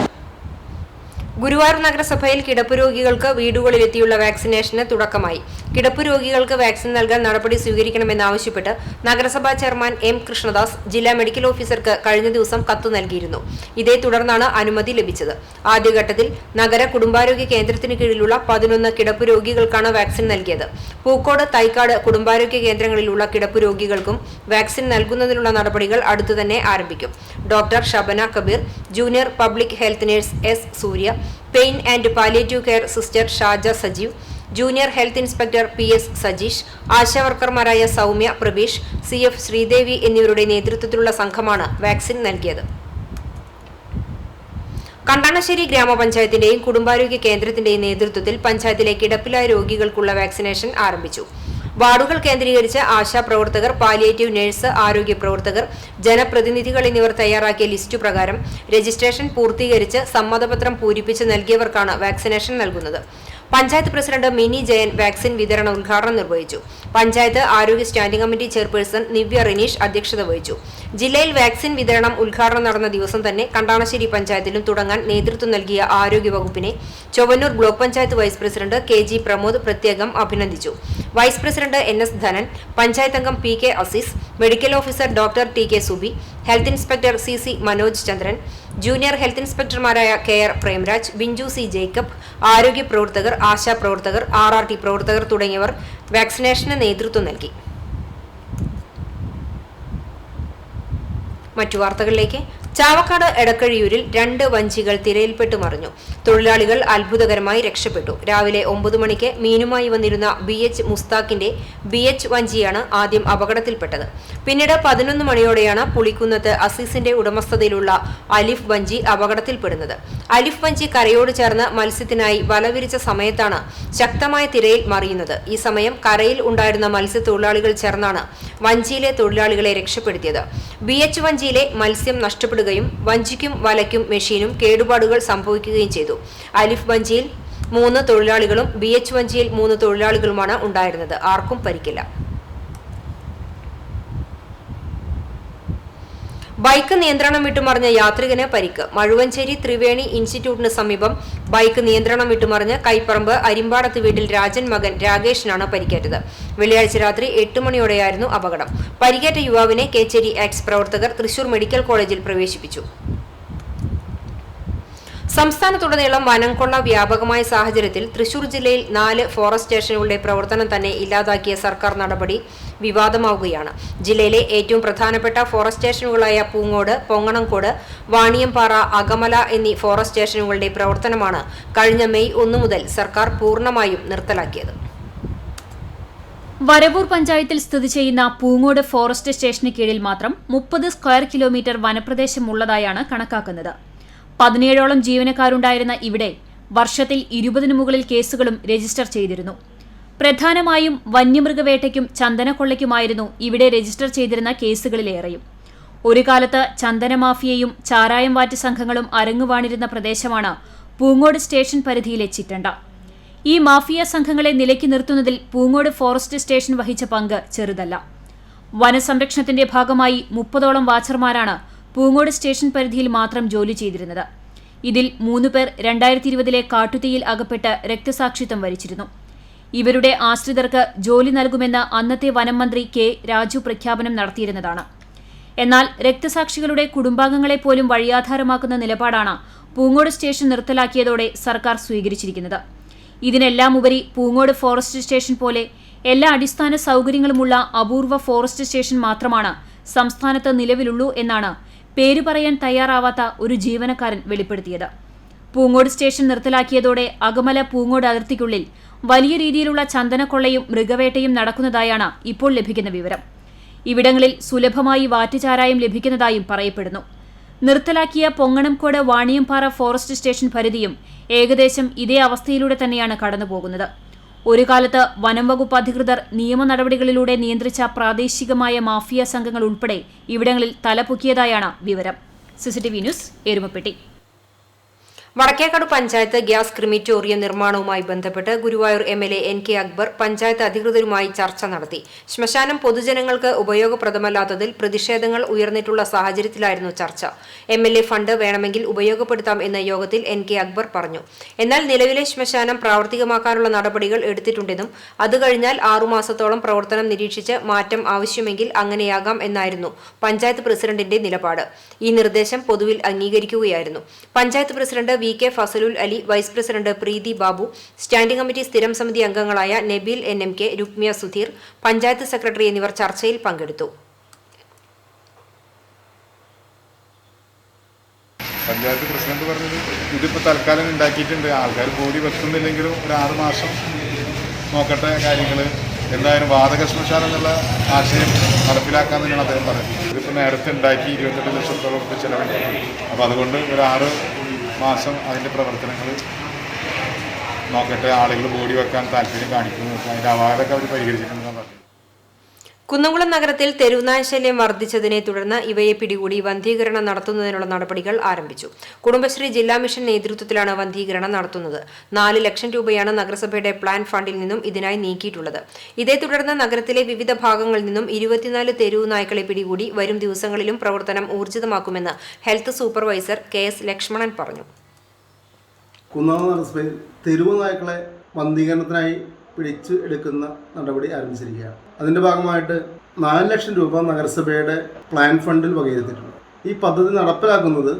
ഗുരുവായൂർ നഗരസഭയിൽ കിടപ്പ് രോഗികൾക്ക് വീടുകളിലെത്തിയുള്ള വാക്സിനേഷന് തുടക്കമായി. കിടപ്പ് രോഗികൾക്ക് വാക്സിൻ നൽകാൻ നടപടി സ്വീകരിക്കണമെന്നാവശ്യപ്പെട്ട് നഗരസഭാ ചെയർമാൻ M കൃഷ്ണദാസ് ജില്ലാ മെഡിക്കൽ ഓഫീസർക്ക് കഴിഞ്ഞ ദിവസം കത്ത് നൽകിയിരുന്നു. ഇതേ തുടർന്നാണ് അനുമതി ലഭിച്ചത്. ആദ്യഘട്ടത്തിൽ നഗര കുടുംബാരോഗ്യ കേന്ദ്രത്തിന് കീഴിലുള്ള 11 കിടപ്പ് രോഗികൾക്കാണ് വാക്സിൻ നൽകിയത്. പൂക്കോട്, തൈക്കാട് കുടുംബാരോഗ്യ കേന്ദ്രങ്ങളിലുള്ള കിടപ്പ് രോഗികൾക്കും വാക്സിൻ നൽകുന്നതിനുള്ള നടപടികൾ അടുത്തുതന്നെ ആരംഭിക്കും. Doctor Shabana Kabeer, junior public health nurse S Surya, pain and palliative care sister Shaja Sajeev, junior health inspector PS Sajeesh, ASHA വർക്കർമാരായ സൗമ്യ, പ്രബീഷ്, CF ശ്രീദേവി എന്നിവരുടെ നേതൃത്വത്തിലുള്ള സംഘമാണ് വാക്സിൻ നൽകിയത്. കണ്ടാണശ്ശേരി ഗ്രാമപഞ്ചായത്തിന്റെയും കുടുംബാരോഗ്യ കേന്ദ്രത്തിന്റെയും നേതൃത്വത്തിൽ പഞ്ചായത്തിലെ കിടപ്പിലായ രോഗികൾക്കുള്ള വാക്സിനേഷൻ ആരംഭിച്ചു. വാർഡുകൾ കേന്ദ്രീകരിച്ച് ആശാപ്രവർത്തകർ, പാലിയേറ്റീവ് നഴ്സ്, ആരോഗ്യ പ്രവർത്തകർ, ജനപ്രതിനിധികൾ എന്നിവർ തയ്യാറാക്കിയ ലിസ്റ്റു പ്രകാരം രജിസ്ട്രേഷൻ പൂർത്തീകരിച്ച് സമ്മതപത്രം പൂരിപ്പിച്ച് നൽകിയവർക്കാണ് വാക്സിനേഷൻ നൽകുന്നത്. പഞ്ചായത്ത് പ്രസിഡന്റ് മിനി ജയൻ വാക്സിൻ വിതരണ ഉദ്ഘാടനം നിർവഹിച്ചു. പഞ്ചായത്ത് ആരോഗ്യ standing committee chairperson Nivya Rineesh അധ്യക്ഷത വഹിച്ചു. ജില്ലയിൽ വാക്സിൻ വിതരണം ഉദ്ഘാടനം നടന്ന ദിവസം തന്നെ കണ്ടാണശ്ശേരി പഞ്ചായത്തിലും തുടങ്ങാൻ നേതൃത്വം നൽകിയ ആരോഗ്യ വകുപ്പിനെ Chowannur block panchayat vice president KG Pramod പ്രത്യേകം അഭിനന്ദിച്ചു. Vice president NS Dhanan, panchayat അംഗം PK Azeez, medical officer doctor TK Subi, health inspector CC Manoj Chandran, junior health ഇൻസ്പെക്ടർമാരായ KR പ്രേംരാജ്, ബിഞ്ചു C ജേക്കബ്, ആരോഗ്യ പ്രവർത്തകർ, ആശാ പ്രവർത്തകർ, RRT പ്രവർത്തകർ തുടങ്ങിയവർ വാക്സിനേഷന് നേതൃത്വം നൽകി. മറ്റു വാർത്തകളിലേക്ക്. ചാവക്കാട് എടക്കഴിയൂരിൽ 2 വഞ്ചികൾ തിരയിൽപ്പെട്ടു മറിഞ്ഞു. തൊഴിലാളികൾ അത്ഭുതകരമായി രക്ഷപ്പെട്ടു. രാവിലെ 9 മണിക്ക് മീനുമായി വന്നിരുന്ന BH മുസ്താഖിന്റെ BH വഞ്ചിയാണ് ആദ്യം അപകടത്തിൽപ്പെട്ടത്. പിന്നീട് 11 മണിയോടെയാണ് പുളിക്കുന്നത്ത് അസീസിന്റെ ഉടമസ്ഥതയിലുള്ള അലിഫ് വഞ്ചി അപകടത്തിൽപ്പെടുന്നത്. അലിഫ് വഞ്ചി കരയോട് ചേർന്ന് മത്സ്യത്തിനായി വലവിരിച്ച സമയത്താണ് ശക്തമായ തിരയിൽ മറിയുന്നത്. ഈ സമയം കരയിൽ ഉണ്ടായിരുന്ന മത്സ്യത്തൊഴിലാളികൾ ചേർന്നാണ് വഞ്ചിയിലെ തൊഴിലാളികളെ രക്ഷപ്പെടുത്തിയത്. BH വഞ്ചിയിലെ മത്സ്യം നഷ്ടപ്പെടുകയും വഞ്ചിക്കും വലയ്ക്കും മെഷീനും കേടുപാടുകൾ സംഭവിക്കുകയും ചെയ്തു. അലിഫ് വഞ്ചിയിൽ 3 തൊഴിലാളികളും BH വഞ്ചിയിൽ 3 തൊഴിലാളികളുമാണ് ഉണ്ടായിരുന്നത്. ആർക്കും പരിക്കില്ല. ബൈക്ക് നിയന്ത്രണം വിട്ടുമറിഞ്ഞ യാത്രികന് പരിക്ക്. മഴുവഞ്ചേരി ത്രിവേണി ഇൻസ്റ്റിറ്റ്യൂട്ടിന് സമീപം ബൈക്ക് നിയന്ത്രണം വിട്ടുമറിഞ്ഞ് കൈപ്പറമ്പ് അരിമ്പാടത്ത് വീട്ടിൽ രാജൻ മകൻ രാകേഷിനാണ് പരിക്കേറ്റത്. വെള്ളിയാഴ്ച രാത്രി 8 മണിയോടെയായിരുന്നു അപകടം. പരിക്കേറ്റ യുവാവിനെ കേച്ചേരി എക്സ് പ്രവർത്തകർ തൃശൂർ മെഡിക്കൽ കോളേജിൽ പ്രവേശിപ്പിച്ചു. സംസ്ഥാനത്തുടനീളം വനം കൊള്ള വ്യാപകമായ സാഹചര്യത്തിൽ തൃശൂർ ജില്ലയിൽ 4 ഫോറസ്റ്റ് സ്റ്റേഷനുകളുടെ പ്രവർത്തനം തന്നെ ഇല്ലാതാക്കിയ സർക്കാർ നടപടി വിവാദമാവുകയാണ്. ജില്ലയിലെ ഏറ്റവും പ്രധാനപ്പെട്ട ഫോറസ്റ്റ് സ്റ്റേഷനുകളായ പൂങ്ങോട്, പൊങ്ങണംകോട്, വാണിയംപാറ, അകമല എന്നീ ഫോറസ്റ്റ് സ്റ്റേഷനുകളുടെ പ്രവർത്തനമാണ് കഴിഞ്ഞ മെയ് 1 മുതൽ സർക്കാർ പൂർണ്ണമായും നിർത്തലാക്കിയത്. വരവൂർ പഞ്ചായത്തിൽ സ്ഥിതി ചെയ്യുന്ന പൂങ്ങോട് ഫോറസ്റ്റ് സ്റ്റേഷന് കീഴിൽ മാത്രം 30 സ്ക്വയർ കിലോമീറ്റർ വനപ്രദേശം ഉള്ളതായാണ് കണക്കാക്കുന്നത്. 17ഓളം ജീവനക്കാരുണ്ടായിരുന്ന ഇവിടെ വർഷത്തിൽ 20-ന് മുകളിൽ കേസുകളും രജിസ്റ്റർ ചെയ്തിരുന്നു. പ്രധാനമായും വന്യമൃഗവേട്ടയ്ക്കും ചന്ദനക്കൊള്ളയ്ക്കുമായിരുന്നു ഇവിടെ രജിസ്റ്റർ ചെയ്തിരുന്ന കേസുകളിലേറെയും. ഒരു കാലത്ത് ചന്ദന മാഫിയയും ചാരായം വാറ്റ് സംഘങ്ങളും അരങ്ങുവാണിരുന്ന പ്രദേശമാണ് പൂങ്ങോട് സ്റ്റേഷൻ പരിധിയിലെ ചിറ്റണ്ട. ഈ മാഫിയ സംഘങ്ങളെ നിലയ്ക്ക് നിർത്തുന്നതിൽ പൂങ്ങോട് ഫോറസ്റ്റ് സ്റ്റേഷൻ വഹിച്ച പങ്ക് ചെറുതല്ല. വനസംരക്ഷണത്തിന്റെ ഭാഗമായി 30ഓളം വാച്ചർമാരാണ് പൂങ്ങോട് സ്റ്റേഷൻ പരിധിയിൽ മാത്രം ജോലി ചെയ്തിരുന്നത്. ഇതിൽ 3 പേർ 2020-ലെ കാട്ടുതീയിൽ അകപ്പെട്ട് രക്തസാക്ഷിത്വം വരിച്ചിരുന്നു. ഇവരുടെ ആശ്രിതർക്ക് ജോലി നൽകുമെന്ന് അന്നത്തെ വനം മന്ത്രി കെ രാജു പ്രഖ്യാപനം നടത്തിയിരുന്നതാണ്. എന്നാൽ രക്തസാക്ഷികളുടെ കുടുംബാംഗങ്ങളെപ്പോലും വഴിയാധാരമാക്കുന്ന നിലപാടാണ് പൂങ്ങോട് സ്റ്റേഷൻ നിർത്തലാക്കിയതോടെ സർക്കാർ സ്വീകരിച്ചിരിക്കുന്നത്. ഇതിനെല്ലാം ഉപരി പൂങ്ങോട് ഫോറസ്റ്റ് സ്റ്റേഷൻ പോലെ എല്ലാ അടിസ്ഥാന സൗകര്യങ്ങളുമുള്ള അപൂർവ ഫോറസ്റ്റ് സ്റ്റേഷൻ മാത്രമാണ് സംസ്ഥാനത്ത് നിലവിലുള്ളൂ എന്നാണ് പേര് പറയാൻ തയ്യാറാവാത്ത ഒരു ജീവനക്കാരൻ വെളിപ്പെടുത്തിയത്. പൂങ്ങോട് സ്റ്റേഷൻ നിർത്തലാക്കിയതോടെ അകമല പൂങ്ങോട് അതിർത്തിക്കുള്ളിൽ വലിയ രീതിയിലുള്ള ചന്ദനക്കൊള്ളയും മൃഗവേട്ടയും നടക്കുന്നതായാണ് ഇപ്പോൾ ലഭിക്കുന്ന വിവരം. ഇവിടങ്ങളിൽ സുലഭമായി വാറ്റുചാരായം ലഭിക്കുന്നതായും പറയപ്പെടുന്നു. നിർത്തലാക്കിയ പൊങ്ങണംകോട് വാണിയംപാറ ഫോറസ്റ്റ് സ്റ്റേഷൻ പരിധിയും ഏകദേശം ഇതേ അവസ്ഥയിലൂടെ തന്നെയാണ് കടന്നുപോകുന്നത്. ഒരു കാലത്ത് വനം വകുപ്പ് അധികൃതർ നിയമ നടപടികളിലൂടെ നിയന്ത്രിച്ച പ്രാദേശികമായ മാഫിയ സംഘങ്ങൾ ഉൾപ്പെടെ ഇവിടങ്ങളിൽ തലപൊക്കിയതായാണ് വിവരം. CCTV news, Erumapetty. Vadakkekad panchayat gas crematorium നിർമ്മാണവുമായി ബന്ധപ്പെട്ട് ഗുരുവായൂർ MLA NK അക്ബർ പഞ്ചായത്ത് അധികൃതരുമായി ചർച്ച നടത്തി. ശ്മശാനം പൊതുജനങ്ങൾക്ക് ഉപയോഗപ്രദമല്ലാത്തതിൽ പ്രതിഷേധങ്ങൾ ഉയർന്നിട്ടുള്ള സാഹചര്യത്തിലായിരുന്നു ചർച്ച. MLA ഫണ്ട് വേണമെങ്കിൽ ഉപയോഗപ്പെടുത്താം എന്ന യോഗത്തിൽ NK അക്ബർ പറഞ്ഞു. എന്നാൽ നിലവിലെ ശ്മശാനം പ്രാവർത്തികമാക്കാനുള്ള നടപടികൾ എടുത്തിട്ടുണ്ടെന്നും അത് കഴിഞ്ഞാൽ 6 മാസത്തോളം പ്രവർത്തനം നിരീക്ഷിച്ച് മാറ്റം ആവശ്യമെങ്കിൽ അങ്ങനെയാകാം എന്നായിരുന്നു പഞ്ചായത്ത് പ്രസിഡന്റിന്റെ നിലപാട്. ഈ നിർദ്ദേശം പൊതുവിൽ അംഗീകരിക്കുകയായിരുന്നു. Panchayat president VK Fazalul Ali, vice president Preethi Babu, standing committee സ്ഥിരം സമിതി അംഗങ്ങളായ നബീൽ NMK, രുക്മിയ സുധീർ, പഞ്ചായത്ത് സെക്രട്ടറി എന്നിവർ ചർച്ചയിൽ പങ്കെടുത്തു. പഞ്ചായത്ത് പ്രസിഡന്റ് പറഞ്ഞത് ഇതിപ്പോൾ തൽക്കാലം ഉണ്ടാക്കിയിട്ടുണ്ട്, ആൾക്കാർ ബോഡി വെക്കുന്നില്ലെങ്കിലും ഒരു 6 മാസം നോക്കട്ടെ കാര്യങ്ങൾ. എന്തായാലും വാതക ശ്മശാനം എന്നുള്ള ആശയം നടപ്പിലാക്കാൻ തന്നെയാണ് അദ്ദേഹം പറയുന്നത്. ഇതിപ്പോൾ നേരത്തെ ഉണ്ടാക്കി 28 ലക്ഷത്തോളം രൂപ ചിലവുണ്ട്. അപ്പോൾ അതുകൊണ്ട് ഒരു 6 മാസം അതിൻ്റെ പ്രവർത്തനങ്ങൾ നോക്കട്ടെ, ആളുകൾ ബോഡി വെക്കാൻ താല്പര്യം കാണിക്കുന്നു, അതിൻ്റെ അപാകതയൊക്കെ അവർ പരിഹരിച്ചിട്ടുണ്ടെന്നാണ് പറഞ്ഞത്. കുന്നംകുളം നഗരത്തിൽ തെരുവുനായ ശല്യം വർദ്ധിച്ചതിനെ തുടർന്ന് ഇവയെ പിടികൂടി വന്ധീകരണം നടത്തുന്നതിനുള്ള നടപടികൾ ആരംഭിച്ചു. കുടുംബശ്രീ ജില്ലാ മിഷൻ നേതൃത്വത്തിലാണ് വന്ധീകരണം നടത്തുന്നത്. 4 ലക്ഷം രൂപയാണ് നഗരസഭയുടെ പ്ലാൻ ഫണ്ടിൽ നിന്നും ഇതിനായി നീക്കിയിട്ടുള്ളത്. ഇതേ തുടർന്ന് നഗരത്തിലെ വിവിധ ഭാഗങ്ങളിൽ നിന്നും 24 തെരുവു നായ്ക്കളെ പിടികൂടി വരും ദിവസങ്ങളിലും പ്രവർത്തനം ഊർജിതമാക്കുമെന്ന് ഹെൽത്ത് സൂപ്പർവൈസർ KS ലക്ഷ്മണൻ പറഞ്ഞു. കുന്നംകുളം നഗരസഭയിൽ തെരുവു നായ്ക്കളെ വന്ധീകരണത്തിനായി പിടിച്ച് എടുക്കുന്ന നടപടി ആരംഭിച്ചിരിക്കുകയാണ്. അതിൻ്റെ ഭാഗമായിട്ട് 4 ലക്ഷം രൂപ നഗരസഭയുടെ പ്ലാൻ ഫണ്ടിൽ വകയിരുത്തിയിട്ടുണ്ട്. ഈ പദ്ധതി നടപ്പിലാക്കുന്നത്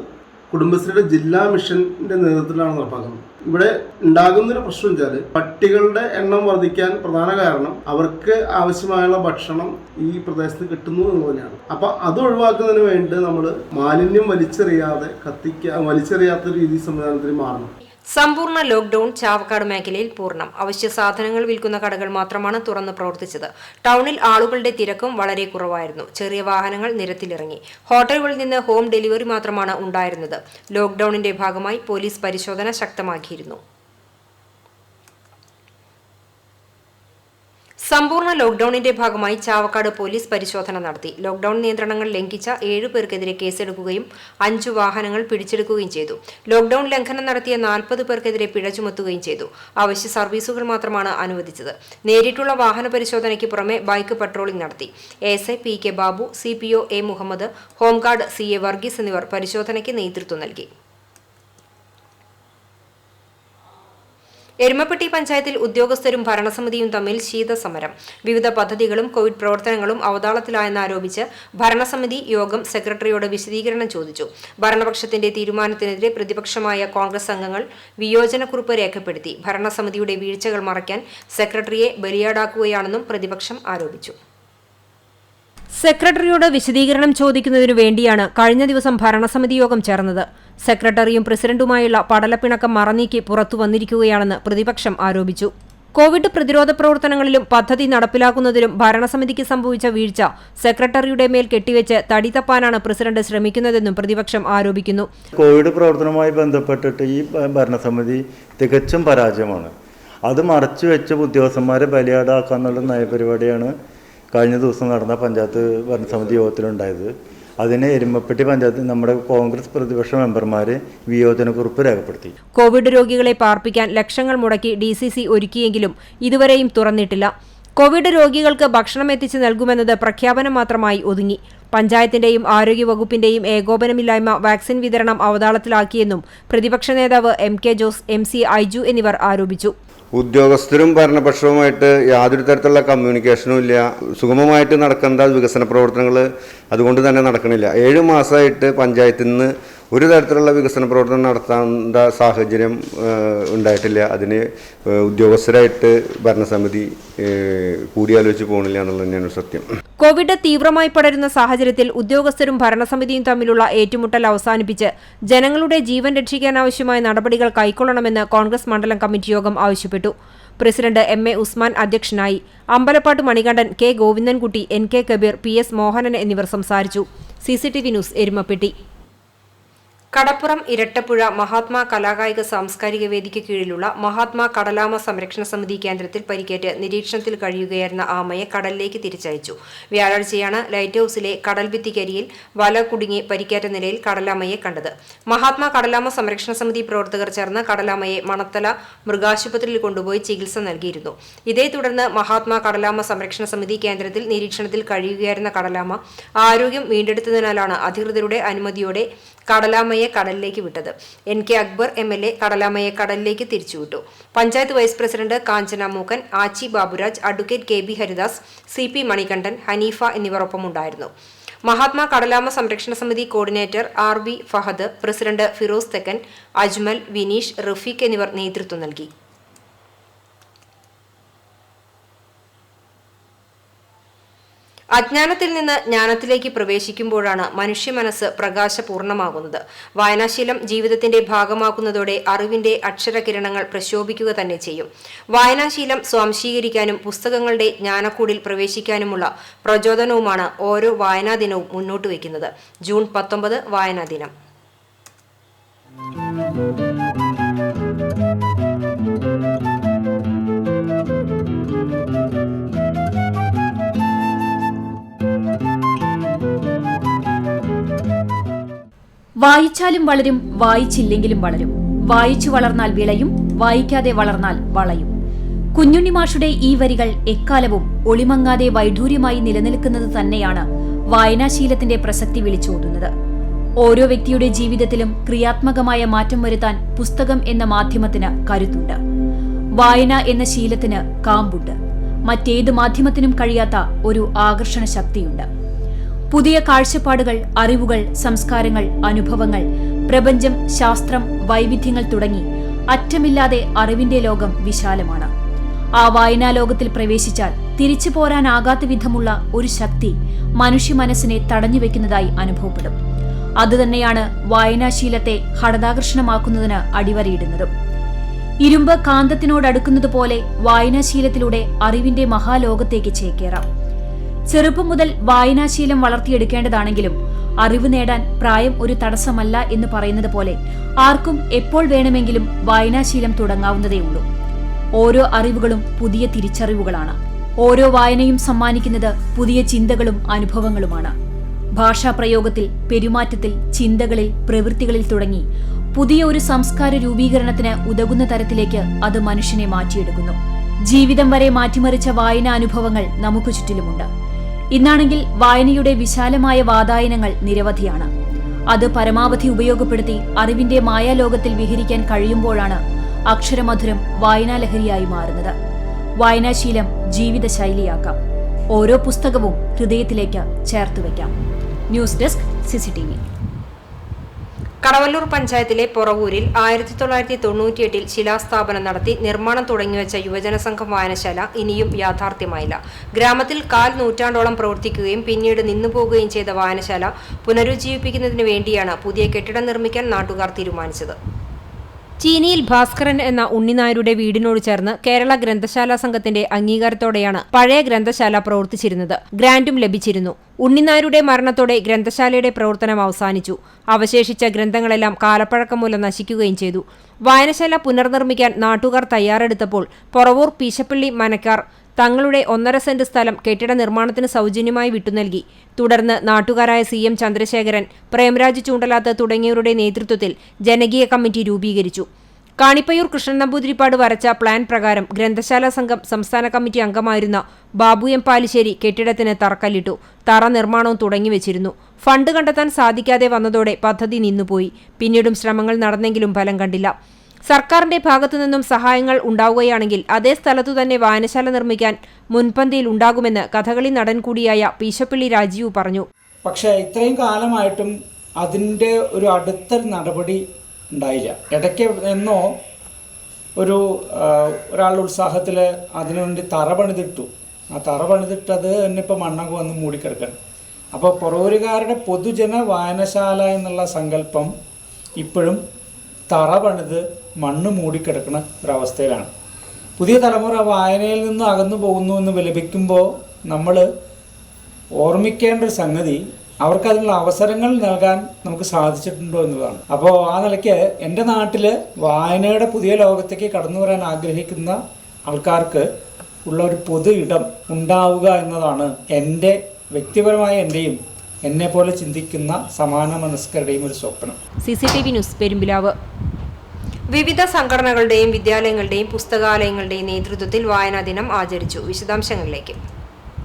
കുടുംബശ്രീയുടെ ജില്ലാ മിഷന്റെ നേതൃത്വത്തിലാണ് നടപ്പാക്കുന്നത്. ഇവിടെ ഉണ്ടാകുന്നൊരു പ്രശ്നം വെച്ചാൽ പട്ടികളുടെ എണ്ണം വർദ്ധിക്കാൻ പ്രധാന കാരണം അവർക്ക് ആവശ്യമായുള്ള ഭക്ഷണം ഈ പ്രദേശത്ത് കിട്ടുന്നു എന്നുള്ളതാണ്. അപ്പൊ അത് ഒഴിവാക്കുന്നതിന് വേണ്ടി നമ്മൾ മാലിന്യം വലിച്ചെറിയാത്ത രീതി സംവിധാനത്തിൽ മാറണം. സമ്പൂർണ്ണ ലോക്ക്ഡൌൺ ചാവക്കാട് മേഖലയിൽ പൂർണ്ണം. അവശ്യ സാധനങ്ങൾ വിൽക്കുന്ന കടകൾ മാത്രമാണ് തുറന്ന് പ്രവർത്തിച്ചത്. ടൗണിൽ ആളുകളുടെ തിരക്കും വളരെ കുറവായിരുന്നു. ചെറിയ വാഹനങ്ങൾ നിരത്തിലിറങ്ങി. ഹോട്ടലുകളിൽ നിന്ന് ഹോം ഡെലിവറി മാത്രമാണ് ഉണ്ടായിരുന്നത്. ലോക്ക്ഡൌണിന്റെ ഭാഗമായി പോലീസ് പരിശോധന ശക്തമാക്കിയിരുന്നു. സമ്പൂർണ്ണ ലോക്ക്ഡൌണിന്റെ ഭാഗമായി ചാവക്കാട് പോലീസ് പരിശോധന നടത്തി. ലോക്ക്ഡൌൺ നിയന്ത്രണങ്ങൾ ലംഘിച്ച 7 പേർക്കെതിരെ കേസെടുക്കുകയും 5 വാഹനങ്ങൾ പിടിച്ചെടുക്കുകയും ചെയ്തു. ലോക്ക്ഡൌൺ ലംഘനം നടത്തിയ 40 പേർക്കെതിരെ പിഴ ചുമത്തുകയും ചെയ്തു. അവശ്യ സർവീസുകൾ മാത്രമാണ് അനുവദിച്ചത്. നേരിട്ടുള്ള വാഹന പരിശോധനയ്ക്ക് പുറമെ ബൈക്ക് പട്രോളിംഗ് നടത്തി. SI PK Babu, CPO A Muhammad, home guard CA Varghese എന്നിവർ പരിശോധനയ്ക്ക് നേതൃത്വം നൽകി. എരുമപ്പെട്ടി പഞ്ചായത്തിൽ ഉദ്യോഗസ്ഥരും ഭരണസമിതിയും തമ്മിൽ ശീതസമരം. വിവിധ പദ്ധതികളും കോവിഡ് പ്രവർത്തനങ്ങളും അവതാളത്തിലായെന്നാരോപിച്ച് ഭരണസമിതി യോഗം സെക്രട്ടറിയോട് വിശദീകരണം ചോദിച്ചു. ഭരണപക്ഷത്തിന്റെ തീരുമാനത്തിനെതിരെ പ്രതിപക്ഷമായ കോൺഗ്രസ് അംഗങ്ങൾ വിയോജനക്കുറിപ്പ് രേഖപ്പെടുത്തി. ഭരണസമിതിയുടെ വീഴ്ചകൾ മറയ്ക്കാൻ സെക്രട്ടറിയെ ബലിയാടാക്കുകയാണെന്നും പ്രതിപക്ഷം ആരോപിച്ചു. സെക്രട്ടറിയോട് വിശദീകരണം ചോദിക്കുന്നതിനു വേണ്ടിയാണ് കഴിഞ്ഞ ദിവസം ഭരണസമിതി യോഗം ചേർന്നത്. സെക്രട്ടറിയും പ്രസിഡന്റുമായുള്ള പടലപ്പിണക്കം മറനീക്കി പുറത്തു വന്നിരിക്കുകയാണെന്ന് പ്രതിപക്ഷം ആരോപിച്ചു. കോവിഡ് പ്രതിരോധ പ്രവർത്തനങ്ങളിലും പദ്ധതി നടപ്പിലാക്കുന്നതിലും ഭരണസമിതിക്ക് സംഭവിച്ച വീഴ്ച സെക്രട്ടറിയുടെ മേൽ കെട്ടിവെച്ച് തടി തപ്പാനാണ് പ്രസിഡന്റ് ശ്രമിക്കുന്നതെന്നും പ്രതിപക്ഷം ആരോപിക്കുന്നു. കോവിഡ് പ്രവർത്തനവുമായി ബന്ധപ്പെട്ടിട്ട് ഈ ഭരണസമിതി തികച്ചും പരാജയമാണ്. അത് മറച്ചുവെച്ച് ഉദ്യോഗസ്ഥന്മാരെ ബലിയാടാക്കാന്നുള്ള നയപരിപാടിയാണ് കഴിഞ്ഞ ദിവസം നടന്ന പഞ്ചായത്ത് ഭരണസമിതി യോഗത്തിലുണ്ടായത്. അതിന് എരുമപ്പെട്ടി പഞ്ചായത്ത് നമ്മുടെ കോൺഗ്രസ് പ്രതിപക്ഷ മെമ്പർമാർ വിയോജനക്കുറിപ്പ് രേഖപ്പെടുത്തി. കോവിഡ് രോഗികളെ പാർപ്പിക്കാൻ ലക്ഷങ്ങൾ മുടക്കി DCC ഒരുക്കിയെങ്കിലും ഇതുവരെയും തുറന്നിട്ടില്ല. കോവിഡ് രോഗികൾക്ക് ഭക്ഷണം എത്തിച്ചു നൽകുമെന്നത് പ്രഖ്യാപനം മാത്രമായി ഒതുങ്ങി. പഞ്ചായത്തിന്റെയും ആരോഗ്യവകുപ്പിന്റെയും ഏകോപനമില്ലായ്മ വാക്സിൻ വിതരണം അവതാളത്തിലാക്കിയെന്നും പ്രതിപക്ഷ നേതാവ് MK ജോസ്, MC ഐജു എന്നിവർ ആരോപിച്ചു. ഉദ്യോഗസ്ഥരും ഭരണപക്ഷവുമായിട്ട് യാതൊരു തരത്തിലുള്ള കമ്മ്യൂണിക്കേഷനും ഇല്ല. സുഗമമായിട്ട് നടക്കേണ്ട വികസന പ്രവർത്തനങ്ങൾ അതുകൊണ്ട് തന്നെ നടക്കണില്ല. 7 മാസമായിട്ട് പഞ്ചായത്തിൽ നിന്ന് ഒരു തരത്തിലുള്ള വികസന പ്രവർത്തനം നടത്തേണ്ട സാഹചര്യം ഉണ്ടായിട്ടില്ല. അതിന് ഉദ്യോഗസ്ഥരായിട്ട് ഭരണസമിതി കൂടിയാലോചിച്ച് പോകണില്ല എന്നുള്ളത് തന്നെയാണ് സത്യം. കോവിഡ് തീവ്രമായി പടരുന്ന സാഹചര്യത്തിൽ ഉദ്യോഗസ്ഥരും ഭരണസമിതിയും തമ്മിലുള്ള ഏറ്റുമുട്ടൽ അവസാനിപ്പിച്ച് ജനങ്ങളുടെ ജീവൻ രക്ഷിക്കാനാവശ്യമായ നടപടികൾ കൈക്കൊള്ളണമെന്ന് കോൺഗ്രസ് മണ്ഡലം കമ്മിറ്റി യോഗം ആവശ്യപ്പെട്ടു. പ്രസിഡന്റ് MA ഉസ്മാൻ അധ്യക്ഷനായി. Ambalappattu Manikandan, K Govindankutty, NK Kabir, PS Mohanan എന്നിവർ സംസാരിച്ചു. CCTV news Erumapetty. കടപ്പുറം ഇരട്ടപ്പുഴ മഹാത്മാ കലാകായിക സാംസ്കാരിക വേദിക്ക് കീഴിലുള്ള മഹാത്മാ കടലാമ സംരക്ഷണ സമിതി കേന്ദ്രത്തിൽ പരിക്കേറ്റ് നിരീക്ഷണത്തിൽ കഴിയുകയായിരുന്ന ആമയെ കടലിലേക്ക് തിരിച്ചയച്ചു. വ്യാഴാഴ്ചയാണ് ലൈറ്റ് ഹൌസിലെ കടൽഭിത്തിക്കരിയിൽ വല കുടുങ്ങി പരിക്കേറ്റ നിലയിൽ കടലാമയെ കണ്ടത്. മഹാത്മാ കടലാമ സംരക്ഷണ സമിതി പ്രവർത്തകർ ചേർന്ന് കടലാമയെ മണത്തല മൃഗാശുപത്രിയിൽ കൊണ്ടുപോയി ചികിത്സ നൽകിയിരുന്നു. ഇതേ തുടർന്ന് മഹാത്മാ കടലാമ സംരക്ഷണ സമിതി കേന്ദ്രത്തിൽ നിരീക്ഷണത്തിൽ കഴിയുകയായിരുന്ന കടലാമ ആരോഗ്യം വീണ്ടെടുത്തതിനാലാണ് അധികൃതരുടെ അനുമതിയോടെ കടലാമയെ കടലിലേക്ക് വിട്ടത്. NK അക്ബർ MLA കടലാമയെ കടലിലേക്ക് തിരിച്ചുവിട്ടു. Panchayat vice president Kanchana Mookkan, Aachi Baburaj, advocate KB Haridas, CP Manikandan, Haneefa എന്നിവർ ഒപ്പമുണ്ടായിരുന്നു. മഹാത്മാ കടലാമ സംരക്ഷണ സമിതി coordinator RB Fahad, president Firoz Thekkan, Ajmal, Vineesh, Rafeeq എന്നിവർ നേതൃത്വം നൽകി. അജ്ഞാനത്തിൽ നിന്ന് ജ്ഞാനത്തിലേക്ക് പ്രവേശിക്കുമ്പോഴാണ് മനുഷ്യ മനസ്സ് പ്രകാശപൂർണമാകുന്നത്. വായനാശീലം ജീവിതത്തിന്റെ ഭാഗമാക്കുന്നതോടെ അറിവിന്റെ അക്ഷരകിരണങ്ങൾ പ്രശോഭിക്കുക തന്നെ ചെയ്യും. വായനാശീലം സ്വാംശീകരിക്കാനും പുസ്തകങ്ങളുടെ ജ്ഞാനക്കൂടിൽ പ്രവേശിക്കാനുമുള്ള പ്രചോദനവുമാണ് ഓരോ വായനാ ദിനവും മുന്നോട്ട് വയ്ക്കുന്നത്. ജൂൺ 19 വായനാ ദിനം. വായിച്ചാലും വളരും, വായിച്ചില്ലെങ്കിലും വളരും. വായിച്ചു വളർന്നാൽ വിളയും, വായിക്കാതെ വളർന്നാൽ വളയും. കുഞ്ഞുണ്ണിമാഷുടെ ഈ വരികൾ എക്കാലവും ഒളിമങ്ങാതെ വൈഡൂര്യമായി നിലനിൽക്കുന്നത് തന്നെയാണ് വായനാശീലത്തിന്റെ പ്രസക്തി വിളിച്ചോതുന്നത്. ഓരോ വ്യക്തിയുടെ ജീവിതത്തിലും ക്രിയാത്മകമായ മാറ്റം വരുത്താൻ പുസ്തകം എന്ന മാധ്യമത്തിന് കരുത്തുണ്ട്. വായന എന്ന ശീലത്തിന് കാമ്പുണ്ട്. മറ്റേത് മാധ്യമത്തിനും കഴിയാത്ത ഒരു ആകർഷണ ശക്തിയുണ്ട്. പുതിയ കാഴ്ചപ്പാടുകൾ, അറിവുകൾ, സംസ്കാരങ്ങൾ, അനുഭവങ്ങൾ പ്രപഞ്ചം, ശാസ്ത്രം, വൈവിധ്യങ്ങൾ തുടങ്ങി അറ്റമില്ലാതെ അറിവിന്റെ ലോകം വിശാലമാണ്. ആ വായനാലോകത്തിൽ പ്രവേശിച്ചാൽ തിരിച്ചു പോരാനാകാത്ത വിധമുള്ള ഒരു ശക്തി മനുഷ്യ മനസ്സിനെ തടഞ്ഞുവെക്കുന്നതായി അനുഭവപ്പെടും. അതുതന്നെയാണ് വായനാശീലത്തെ ഹഠാകർഷണമാക്കുന്നതിന് അടിവരയിടുന്നതും. ഇരുമ്പ് കാന്തത്തിനോടടുക്കുന്നതുപോലെ വായനാശീലത്തിലൂടെ അറിവിന്റെ മഹാലോകത്തേക്ക് ചേക്കേറാം. ചെറുപ്പം മുതൽ വായനാശീലം വളർത്തിയെടുക്കേണ്ടതാണെങ്കിലും അറിവ് നേടാൻ പ്രായം ഒരു തടസ്സമല്ല എന്ന് പറയുന്നത് പോലെ ആർക്കും എപ്പോൾ വേണമെങ്കിലും വായനാശീലം തുടങ്ങാവുന്നതേയുള്ളൂ. ഓരോ അറിവുകളും പുതിയ തിരിച്ചറിവുകളാണ്. ഓരോ വായനയും സമ്മാനിക്കുന്നത് പുതിയ ചിന്തകളും അനുഭവങ്ങളുമാണ്. ഭാഷാപ്രയോഗത്തിൽ, പെരുമാറ്റത്തിൽ, ചിന്തകളിൽ, പ്രവൃത്തികളിൽ തുടങ്ങി പുതിയ ഒരു സംസ്കാര രൂപീകരണത്തിന് ഉതകുന്ന തരത്തിലേക്ക് അത് മനുഷ്യനെ മാറ്റിയെടുക്കുന്നു. ജീവിതം വരെ മാറ്റിമറിച്ച വായനാ അനുഭവങ്ങൾ നമുക്ക് ചുറ്റിലുമുണ്ട്. ഇന്നാണെങ്കിൽ വായനയുടെ വിശാലമായ വാതായനങ്ങൾ നിരവധിയാണ്. അത് പരമാവധി ഉപയോഗപ്പെടുത്തി അറിവിന്റെ മായാലോകത്തിൽ വിഹരിക്കാൻ കഴിയുമ്പോഴാണ് അക്ഷരമധുരം വായനാലഹരിയായി മാറുന്നത്. വായനാശീലം ജീവിതശൈലിയാക്കാം. ഓരോ പുസ്തകവും ഹൃദയത്തിലേക്ക് ചേർത്തുവെക്കാം. News desk CCTV. കടവല്ലൂർ പഞ്ചായത്തിലെ പൊറവൂരിൽ 1998 ശിലാസ്ഥാപനം നടത്തി നിർമ്മാണം തുടങ്ങിവെച്ച യുവജന സംഘം വായനശാല ഇനിയും യാഥാർത്ഥ്യമായില്ല. ഗ്രാമത്തിൽ 1/4 നൂറ്റാണ്ടോളം പ്രവർത്തിക്കുകയും പിന്നീട് നിന്നുപോകുകയും ചെയ്ത വായനശാല പുനരുജ്ജീവിപ്പിക്കുന്നതിന് വേണ്ടിയാണ് പുതിയ കെട്ടിടം നിർമ്മിക്കാൻ നാട്ടുകാർ തീരുമാനിച്ചത്. ചീനിയിൽ ഭാസ്കരൻ എന്ന ഉണ്ണിനായരുടെ വീടിനോട് ചേർന്ന് കേരള ഗ്രന്ഥശാല സംഘത്തിന്റെ അംഗീകാരത്തോടെയാണ് പഴയ ഗ്രന്ഥശാല പ്രവർത്തിച്ചിരുന്നത്. ഗ്രാന്റും ലഭിച്ചിരുന്നു. ഉണ്ണിനായരുടെ മരണത്തോടെ ഗ്രന്ഥശാലയുടെ പ്രവർത്തനം അവസാനിച്ചു. അവശേഷിച്ച ഗ്രന്ഥങ്ങളെല്ലാം കാലപ്പഴക്കം മൂലം നശിക്കുകയും ചെയ്തു. വായനശാല പുനർനിർമ്മിക്കാൻ നാട്ടുകാർ തയ്യാറെടുത്തപ്പോൾ പൊറവൂർ പീശപ്പള്ളി മനക്കാർ തങ്ങളുടെ 1.5 സെന്റ് സ്ഥലം കെട്ടിട നിർമ്മാണത്തിന് സൗജന്യമായി വിട്ടുനൽകി. തുടർന്ന് നാട്ടുകാരായ CM ചന്ദ്രശേഖരൻ, പ്രേംരാജ് ചൂണ്ടലാത്ത് തുടങ്ങിയവരുടെ നേതൃത്വത്തിൽ ജനകീയ കമ്മിറ്റി രൂപീകരിച്ചു. കാണിപ്പയ്യൂർ കൃഷ്ണൻ നമ്പൂതിരിപ്പാട് വരച്ച പ്ലാൻ പ്രകാരം ഗ്രന്ഥശാല സംഘം സംസ്ഥാന കമ്മിറ്റി അംഗമായിരുന്ന ബാബു M പാലിശ്ശേരി കെട്ടിടത്തിന് തറക്കല്ലിട്ടു. തറ നിർമ്മാണവും തുടങ്ങിവെച്ചിരുന്നു. ഫണ്ട് കണ്ടെത്താൻ സാധിക്കാതെ വന്നതോടെ പദ്ധതി നിന്നുപോയി. പിന്നീടും ശ്രമങ്ങൾ നടന്നെങ്കിലും ഫലം കണ്ടില്ല. സർക്കാരിന്റെ ഭാഗത്തുനിന്നും സഹായങ്ങൾ ഉണ്ടാവുകയാണെങ്കിൽ അതേ സ്ഥലത്തു തന്നെ വായനശാല നിർമ്മിക്കാൻ മുൻപന്തിയിൽ ഉണ്ടാകുമെന്ന് കഥകളി നടൻ കൂടിയായ പീശപ്പള്ളി രാജീവ് പറഞ്ഞു. പക്ഷേ ഇത്രയും കാലമായിട്ടും അതിൻ്റെ ഒരു അടുത്ത നടപടി ഉണ്ടായില്ല. ഇടയ്ക്ക് എന്നോ ഒരാളുടെ ഉത്സാഹത്തിൽ അതിനുവേണ്ടി തറ പണിതിട്ടു. ആ തറ പണിതിട്ടത് തന്നെ ഇപ്പോൾ മണ്ണൊക്കെ വന്ന് മൂടിക്കിടക്കണം. അപ്പോൾ പൊറവൂരുകാരുടെ പൊതുജന വായനശാല എന്നുള്ള സങ്കല്പം ഇപ്പോഴും തറ പണിത് മണ്ണ് മൂടിക്കിടക്കുന്ന ഒരവസ്ഥയിലാണ്. പുതിയ തലമുറ വായനയിൽ നിന്ന് അകന്നു പോകുന്നു എന്ന് വിലപിക്കുമ്പോൾ നമ്മൾ ഓർമ്മിക്കേണ്ട ഒരു സംഗതി അവർക്കതിനുള്ള അവസരങ്ങൾ നൽകാൻ നമുക്ക് സാധിച്ചിട്ടുണ്ടോ എന്നതാണ്. അപ്പോൾ ആ നിലയ്ക്ക് എൻ്റെ നാട്ടിൽ വായനയുടെ പുതിയ ലോകത്തേക്ക് കടന്നു വരാൻ ആഗ്രഹിക്കുന്ന ആൾക്കാർക്ക് ഉള്ള ഒരു പൊതു ഇടം ഉണ്ടാവുക എന്നതാണ് എൻ്റെ വ്യക്തിപരമായ എൻ്റെയും എന്നെപ്പോലെ ചിന്തിക്കുന്ന സമാന മനസ്കരുടെയും ഒരു സ്വപ്നം. CCTV news Perumpilavu. വിവിധ സംഘടനകളുടെയും വിദ്യാലയങ്ങളുടെയും പുസ്തകാലയങ്ങളുടെയും നേതൃത്വത്തിൽ വായനാ ദിനം ആചരിച്ചു. വിശദാംശങ്ങളിലേക്ക്.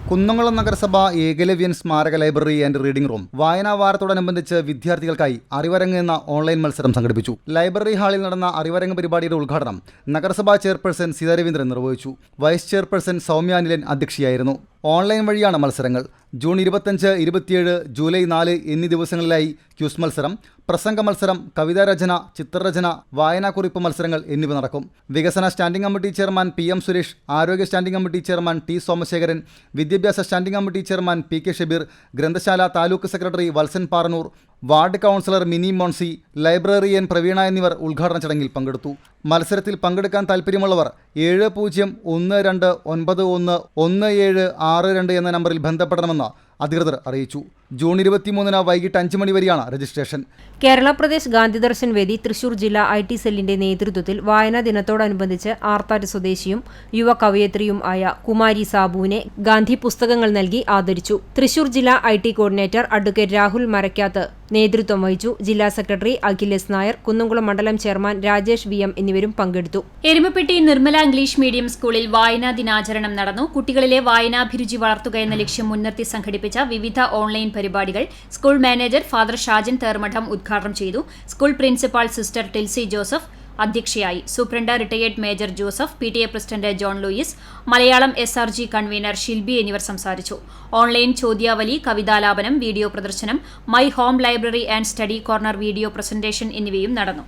കുന്നംകുളം നഗരസഭ ഏകലവ്യൻ സ്മാരക ലൈബ്രറി ആൻഡ് റീഡിംഗ് റൂം വായനാ വാരത്തോടനുബന്ധിച്ച് വിദ്യാർത്ഥികൾക്കായി അറിവരങ്ങ് എന്ന ഓൺലൈൻ മത്സരം സംഘടിപ്പിച്ചു. ലൈബ്രറി ഹാളിൽ നടന്ന അറിവരങ്ങ് പരിപാടിയുടെ ഉദ്ഘാടനം നഗരസഭാ ചെയർപേഴ്സൺ സീതാ രവീന്ദ്രൻ നിർവഹിച്ചു. വൈസ് ചെയർപേഴ്സൺ സൗമ്യ അനിലൻ അധ്യക്ഷയായിരുന്നു. ഓൺലൈൻ വഴിയാണ് മത്സരങ്ങൾ. ജൂൺ 25, 27, ജൂലൈ 4 എന്നീ ദിവസങ്ങളിലായി ക്യൂസ് മത്സരം, പ്രസംഗ മത്സരം, കവിതാരചന, ചിത്രരചന, വായനാക്കുറിപ്പ് മത്സരങ്ങൾ എന്നിവ നടക്കും. വികസന standing committee chairman PM Suresh, ആരോഗ്യ standing committee chairman T Somasekharan, വിദ്യാഭ്യാസ standing committee chairman PK Shabeer, ഗ്രന്ഥശാല taluk secretary Valsan Paranur, ward councillor Mini Moncy, librarian Praveena എന്നിവർ ഉദ്ഘാടന ചടങ്ങിൽ പങ്കെടുത്തു. മത്സരത്തിൽ പങ്കെടുക്കാൻ താൽപ്പര്യമുള്ളവർ 70121762 എന്ന നമ്പറിൽ ബന്ധപ്പെടണമെന്ന് അധികൃതർ അറിയിച്ചു. ജൂൺ 23 വൈകിട്ട് 5 മണി വരെയാണ് രജിസ്ട്രേഷൻ. കേരള പ്രദേശ് ഗാന്ധി ദർശൻ വേദി തൃശൂർ ജില്ലാ IT സെല്ലിന്റെ നേതൃത്വത്തിൽ വായനാ ദിനത്തോടനുബന്ധിച്ച് ആർത്താറ്റ് സ്വദേശിയും യുവ കവയത്രിയും ആയ കുമാരി സാബുവിനെ ഗാന്ധി പുസ്തകങ്ങൾ നൽകി ആദരിച്ചു. തൃശൂർ ജില്ലാ IT കോർഡിനേറ്റർ അഡ്വക്കേറ്റ് രാഹുൽ മരക്കാത്ത് നേതൃത്വം വഹിച്ചു. ജില്ലാ സെക്രട്ടറി അഖിലേഷ് നായർ, കുന്നംകുളം മണ്ഡലം ചെയർമാൻ രാജേഷ് VM എന്നിവരും പങ്കെടുത്തു. എരുമപ്പെട്ടി നിർമ്മല ഇംഗ്ലീഷ് മീഡിയം സ്കൂളിൽ വായനാ ദിനാചരണം നടന്നു. കുട്ടികളിലെ വായനാഭിരുചി വളർത്തുക എന്ന ലക്ഷ്യം മുൻനിർത്തി സംഘടിപ്പിച്ച വിവിധ ഓൺലൈൻ പരിപാടികൾ school manager father Shajan Thermadom ഉദ്ഘാടനം ചെയ്തു. School principal sister Tilsy Joseph, അധ്യക്ഷയായി. Superintendent retired major Joseph, PTA president John Louis, Malayalam SRG convener Shilby എന്നിവർ സംസാരിച്ചു. ഓൺലൈൻ ചോദ്യാവലി, കവിതാലാപനം, വീഡിയോ പ്രദർശനം, my home library and study corner video presentation എന്നിവയും നടന്നു.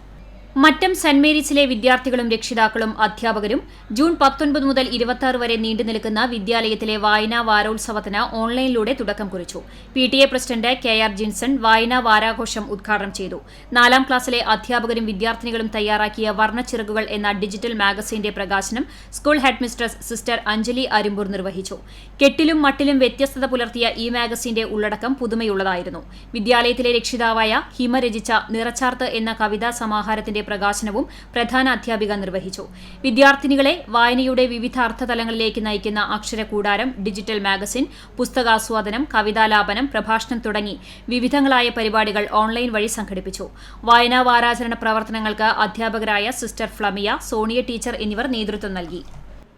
മറ്റം സെന്റ് മേരീസിലെ വിദ്യാർത്ഥികളും രക്ഷിതാക്കളും അധ്യാപകരും ജൂൺ 19 മുതൽ 26 വരെ നീണ്ടുനിൽക്കുന്ന വിദ്യാലയത്തിലെ വായനാ വാരോത്സവത്തിന് ഓൺലൈനിലൂടെ തുടക്കം കുറിച്ചു. PTA പ്രസിഡന്റ് KR ജിൻസൺ വായനാ വാരാഘോഷം ഉദ്ഘാടനം ചെയ്തു. 4ാം ക്ലാസ്സിലെ അധ്യാപകരും വിദ്യാർത്ഥിനികളും തയ്യാറാക്കിയ വർണ്ണച്ചിറകുകൾ എന്ന ഡിജിറ്റൽ മാഗസിന്റെ പ്രകാശനം school headmistress sister Anjali Arimboor നിർവഹിച്ചു. കെട്ടിലും മട്ടിലും വ്യത്യസ്തത പുലർത്തിയ ഈ മാഗസിന്റെ ഉള്ളടക്കം പുതുമയുള്ളതായിരുന്നു. വിദ്യാലയത്തിലെ രക്ഷിതാവായ ഹിമ രചിച്ച നിറച്ചാർത്ത് എന്ന കവിതാ സമാഹാരത്തിന്റെ പ്രകാശനവും പ്രധാന അധ്യാപിക നിർവഹിച്ചു. വിദ്യാർത്ഥിനികളെ വായനയുടെ വിവിധ അർത്ഥതലങ്ങളിലേക്ക് നയിക്കുന്ന അക്ഷരകൂടാരം, ഡിജിറ്റൽ മാഗസിൻ, പുസ്തകാസ്വാദനം, കവിതാലാപനം, പ്രഭാഷണം തുടങ്ങി വിവിധങ്ങളായ പരിപാടികൾ ഓൺലൈൻ വഴി സംഘടിപ്പിച്ചു. വായനാ വാരാചരണ പ്രവർത്തനങ്ങൾക്ക് അധ്യാപകരായ സിസ്റ്റർ ഫ്ലമിയ, സോണിയ ടീച്ചർ എന്നിവർ നേതൃത്വം നൽകി.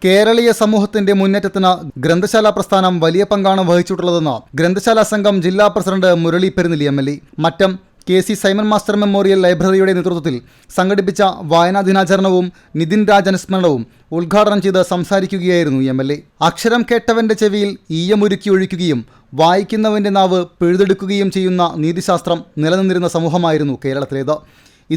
കേരളീയ സമൂഹത്തിന്റെ മുന്നേറ്റത്തിന് ഗ്രന്ഥശാല പ്രസ്ഥാനം വലിയ പങ്കാണ് വഹിച്ചിട്ടുള്ളതെന്ന് ഗ്രന്ഥശാല സംഘം ജില്ലാ president Murali Perunnelli MLA. Mattam KC Simon master memorial ലൈബ്രറിയുടെ നേതൃത്വത്തിൽ സംഘടിപ്പിച്ച വായനാ ദിനാചരണവും നിതിൻ രാജ് അനുസ്മരണവും ഉദ്ഘാടനം ചെയ്ത് സംസാരിക്കുകയായിരുന്നു MLA. അക്ഷരം കേട്ടവന്റെ ചെവിയിൽ ഈയമൊരുക്കി ഒഴിക്കുകയും വായിക്കുന്നവന്റെ നാവ് പിഴുതെടുക്കുകയും ചെയ്യുന്ന നീതിശാസ്ത്രം നിലനിന്നിരുന്ന സമൂഹമായിരുന്നു കേരളത്തിലേത്.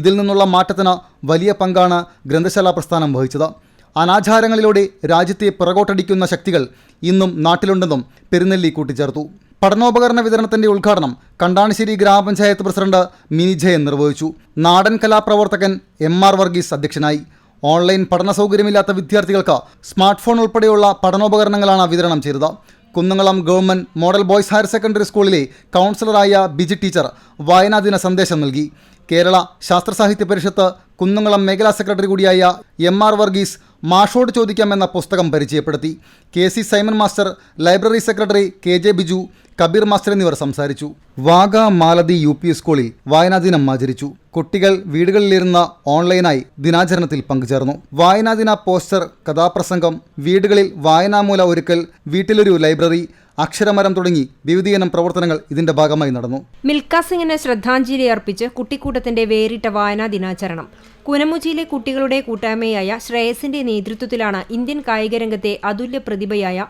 ഇതിൽ നിന്നുള്ള മാറ്റത്തിന് വലിയ പങ്കാണ് ഗ്രന്ഥശാല പ്രസ്ഥാനം വഹിച്ചത്. അനാചാരങ്ങളിലൂടെ രാജ്യത്തെ പിറകോട്ടടിക്കുന്ന ശക്തികൾ ഇന്നും നാട്ടിലുണ്ടെന്നും പെരുന്നെല്ലി കൂട്ടിച്ചേർത്തു. പഠനോപകരണ വിതരണത്തിന്റെ ഉദ്ഘാടനം കണ്ടാണശ്ശേരി ഗ്രാമപഞ്ചായത്ത് പ്രസിഡന്റ് മിനി ജയൻ നിർവഹിച്ചു. നാടൻ കലാപ്രവർത്തകൻ MR വർഗീസ് അധ്യക്ഷനായി. ഓൺലൈൻ പഠന സൗകര്യമില്ലാത്ത വിദ്യാർത്ഥികൾക്ക് സ്മാർട്ട് ഫോൺ ഉൾപ്പെടെയുള്ള പഠനോപകരണങ്ങളാണ് വിതരണം ചെയ്തത്. Kunnamkulam government model boys higher secondary സ്കൂളിലെ കൗൺസിലറായ ബിജി ടീച്ചർ വായനാദിന സന്ദേശം നൽകി. കേരള ശാസ്ത്ര സാഹിത്യ പരിഷത്ത് കുന്നംകുളം മേഖലാ സെക്രട്ടറി കൂടിയായ MR വർഗീസ് മാഷോട് ചോദിക്കാം എന്ന പുസ്തകം പരിചയപ്പെടുത്തി. KC Simon master, library secretary KJ Biju, Kabeer master എന്നിവർ സംസാരിച്ചു. വാഗ മാലതി UP സ്കൂളിൽ വായനാ ദിനം ആചരിച്ചു. കുട്ടികൾ വീടുകളിലിരുന്ന് ഓൺലൈനായി ദിനാചരണത്തിൽ പങ്കുചേർന്നു. വായനാദിന പോസ്റ്റർ, കഥാപ്രസംഗം, വീടുകളിൽ വായനാമൂല ഒരുക്കൽ, വീട്ടിലൊരു ലൈബ്രറി, അക്ഷരമരം തുടങ്ങി വിവിധയിനം പ്രവർത്തനങ്ങൾ ഇതിന്റെ ഭാഗമായി നടന്നു. മിൽഖ സിംഗിന് ശ്രദ്ധാഞ്ജലി അർപ്പിച്ച് കുട്ടിക്കൂട്ടത്തിന്റെ വേറിട്ട വായനാ ദിനാചരണം. കുനമുച്ചിയിലെ കുട്ടികളുടെ കൂട്ടായ്മയായ ശ്രേയസിന്റെ നേതൃത്വത്തിലാണ് ഇന്ത്യൻ കായികരംഗത്തെ അതുല്യ പ്രതിഭയായ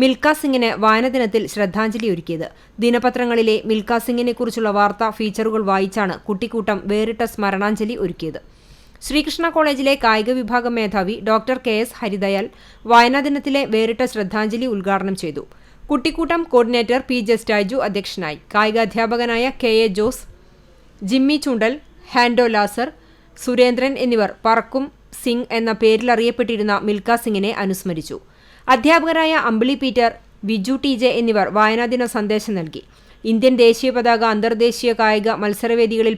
മിൽഖ സിംഗിന് വായനദിനത്തിൽ ശ്രദ്ധാഞ്ജലി ഒരുക്കിയത്. ദിനപത്രങ്ങളിലെ മിൽഖ സിംഗിനെക്കുറിച്ചുള്ള വാർത്താ ഫീച്ചറുകൾ വായിച്ചാണ് കുട്ടിക്കൂട്ടം വേറിട്ട സ്മരണാഞ്ജലി ഒരുക്കിയത്. ശ്രീകൃഷ്ണ കോളേജിലെ കായിക വിഭാഗം മേധാവി ഡോക്ടർ KS ഹരിദയാൽ വായനാദിനത്തിലെ വേറിട്ട ശ്രദ്ധാഞ്ജലി ഉദ്ഘാടനം ചെയ്തു. കുട്ടിക്കൂട്ടം കോർഡിനേറ്റർ P. ജസ്റ്റാജു അധ്യക്ഷനായി. കായികാധ്യാപകനായ KA ജോസ്, ജിമ്മി ചുണ്ടൽ, ഹാൻഡോ ലാസർ, സുരേന്ദ്രൻ എന്നിവർ പറക്കും സിംഗ് എന്ന പേരിലറിയപ്പെട്ടിരുന്ന മിൽഖ സിംഗിനെ അനുസ്മരിച്ചു. അധ്യാപകരായ അമ്പിളി പീറ്റർ, ബിജു TJ എന്നിവർ വായനാദിന സന്ദേശം നൽകി. ഇന്ത്യൻ ദേശീയ പതാക അന്തർദേശീയ കായിക മത്സരവേദികളിൽ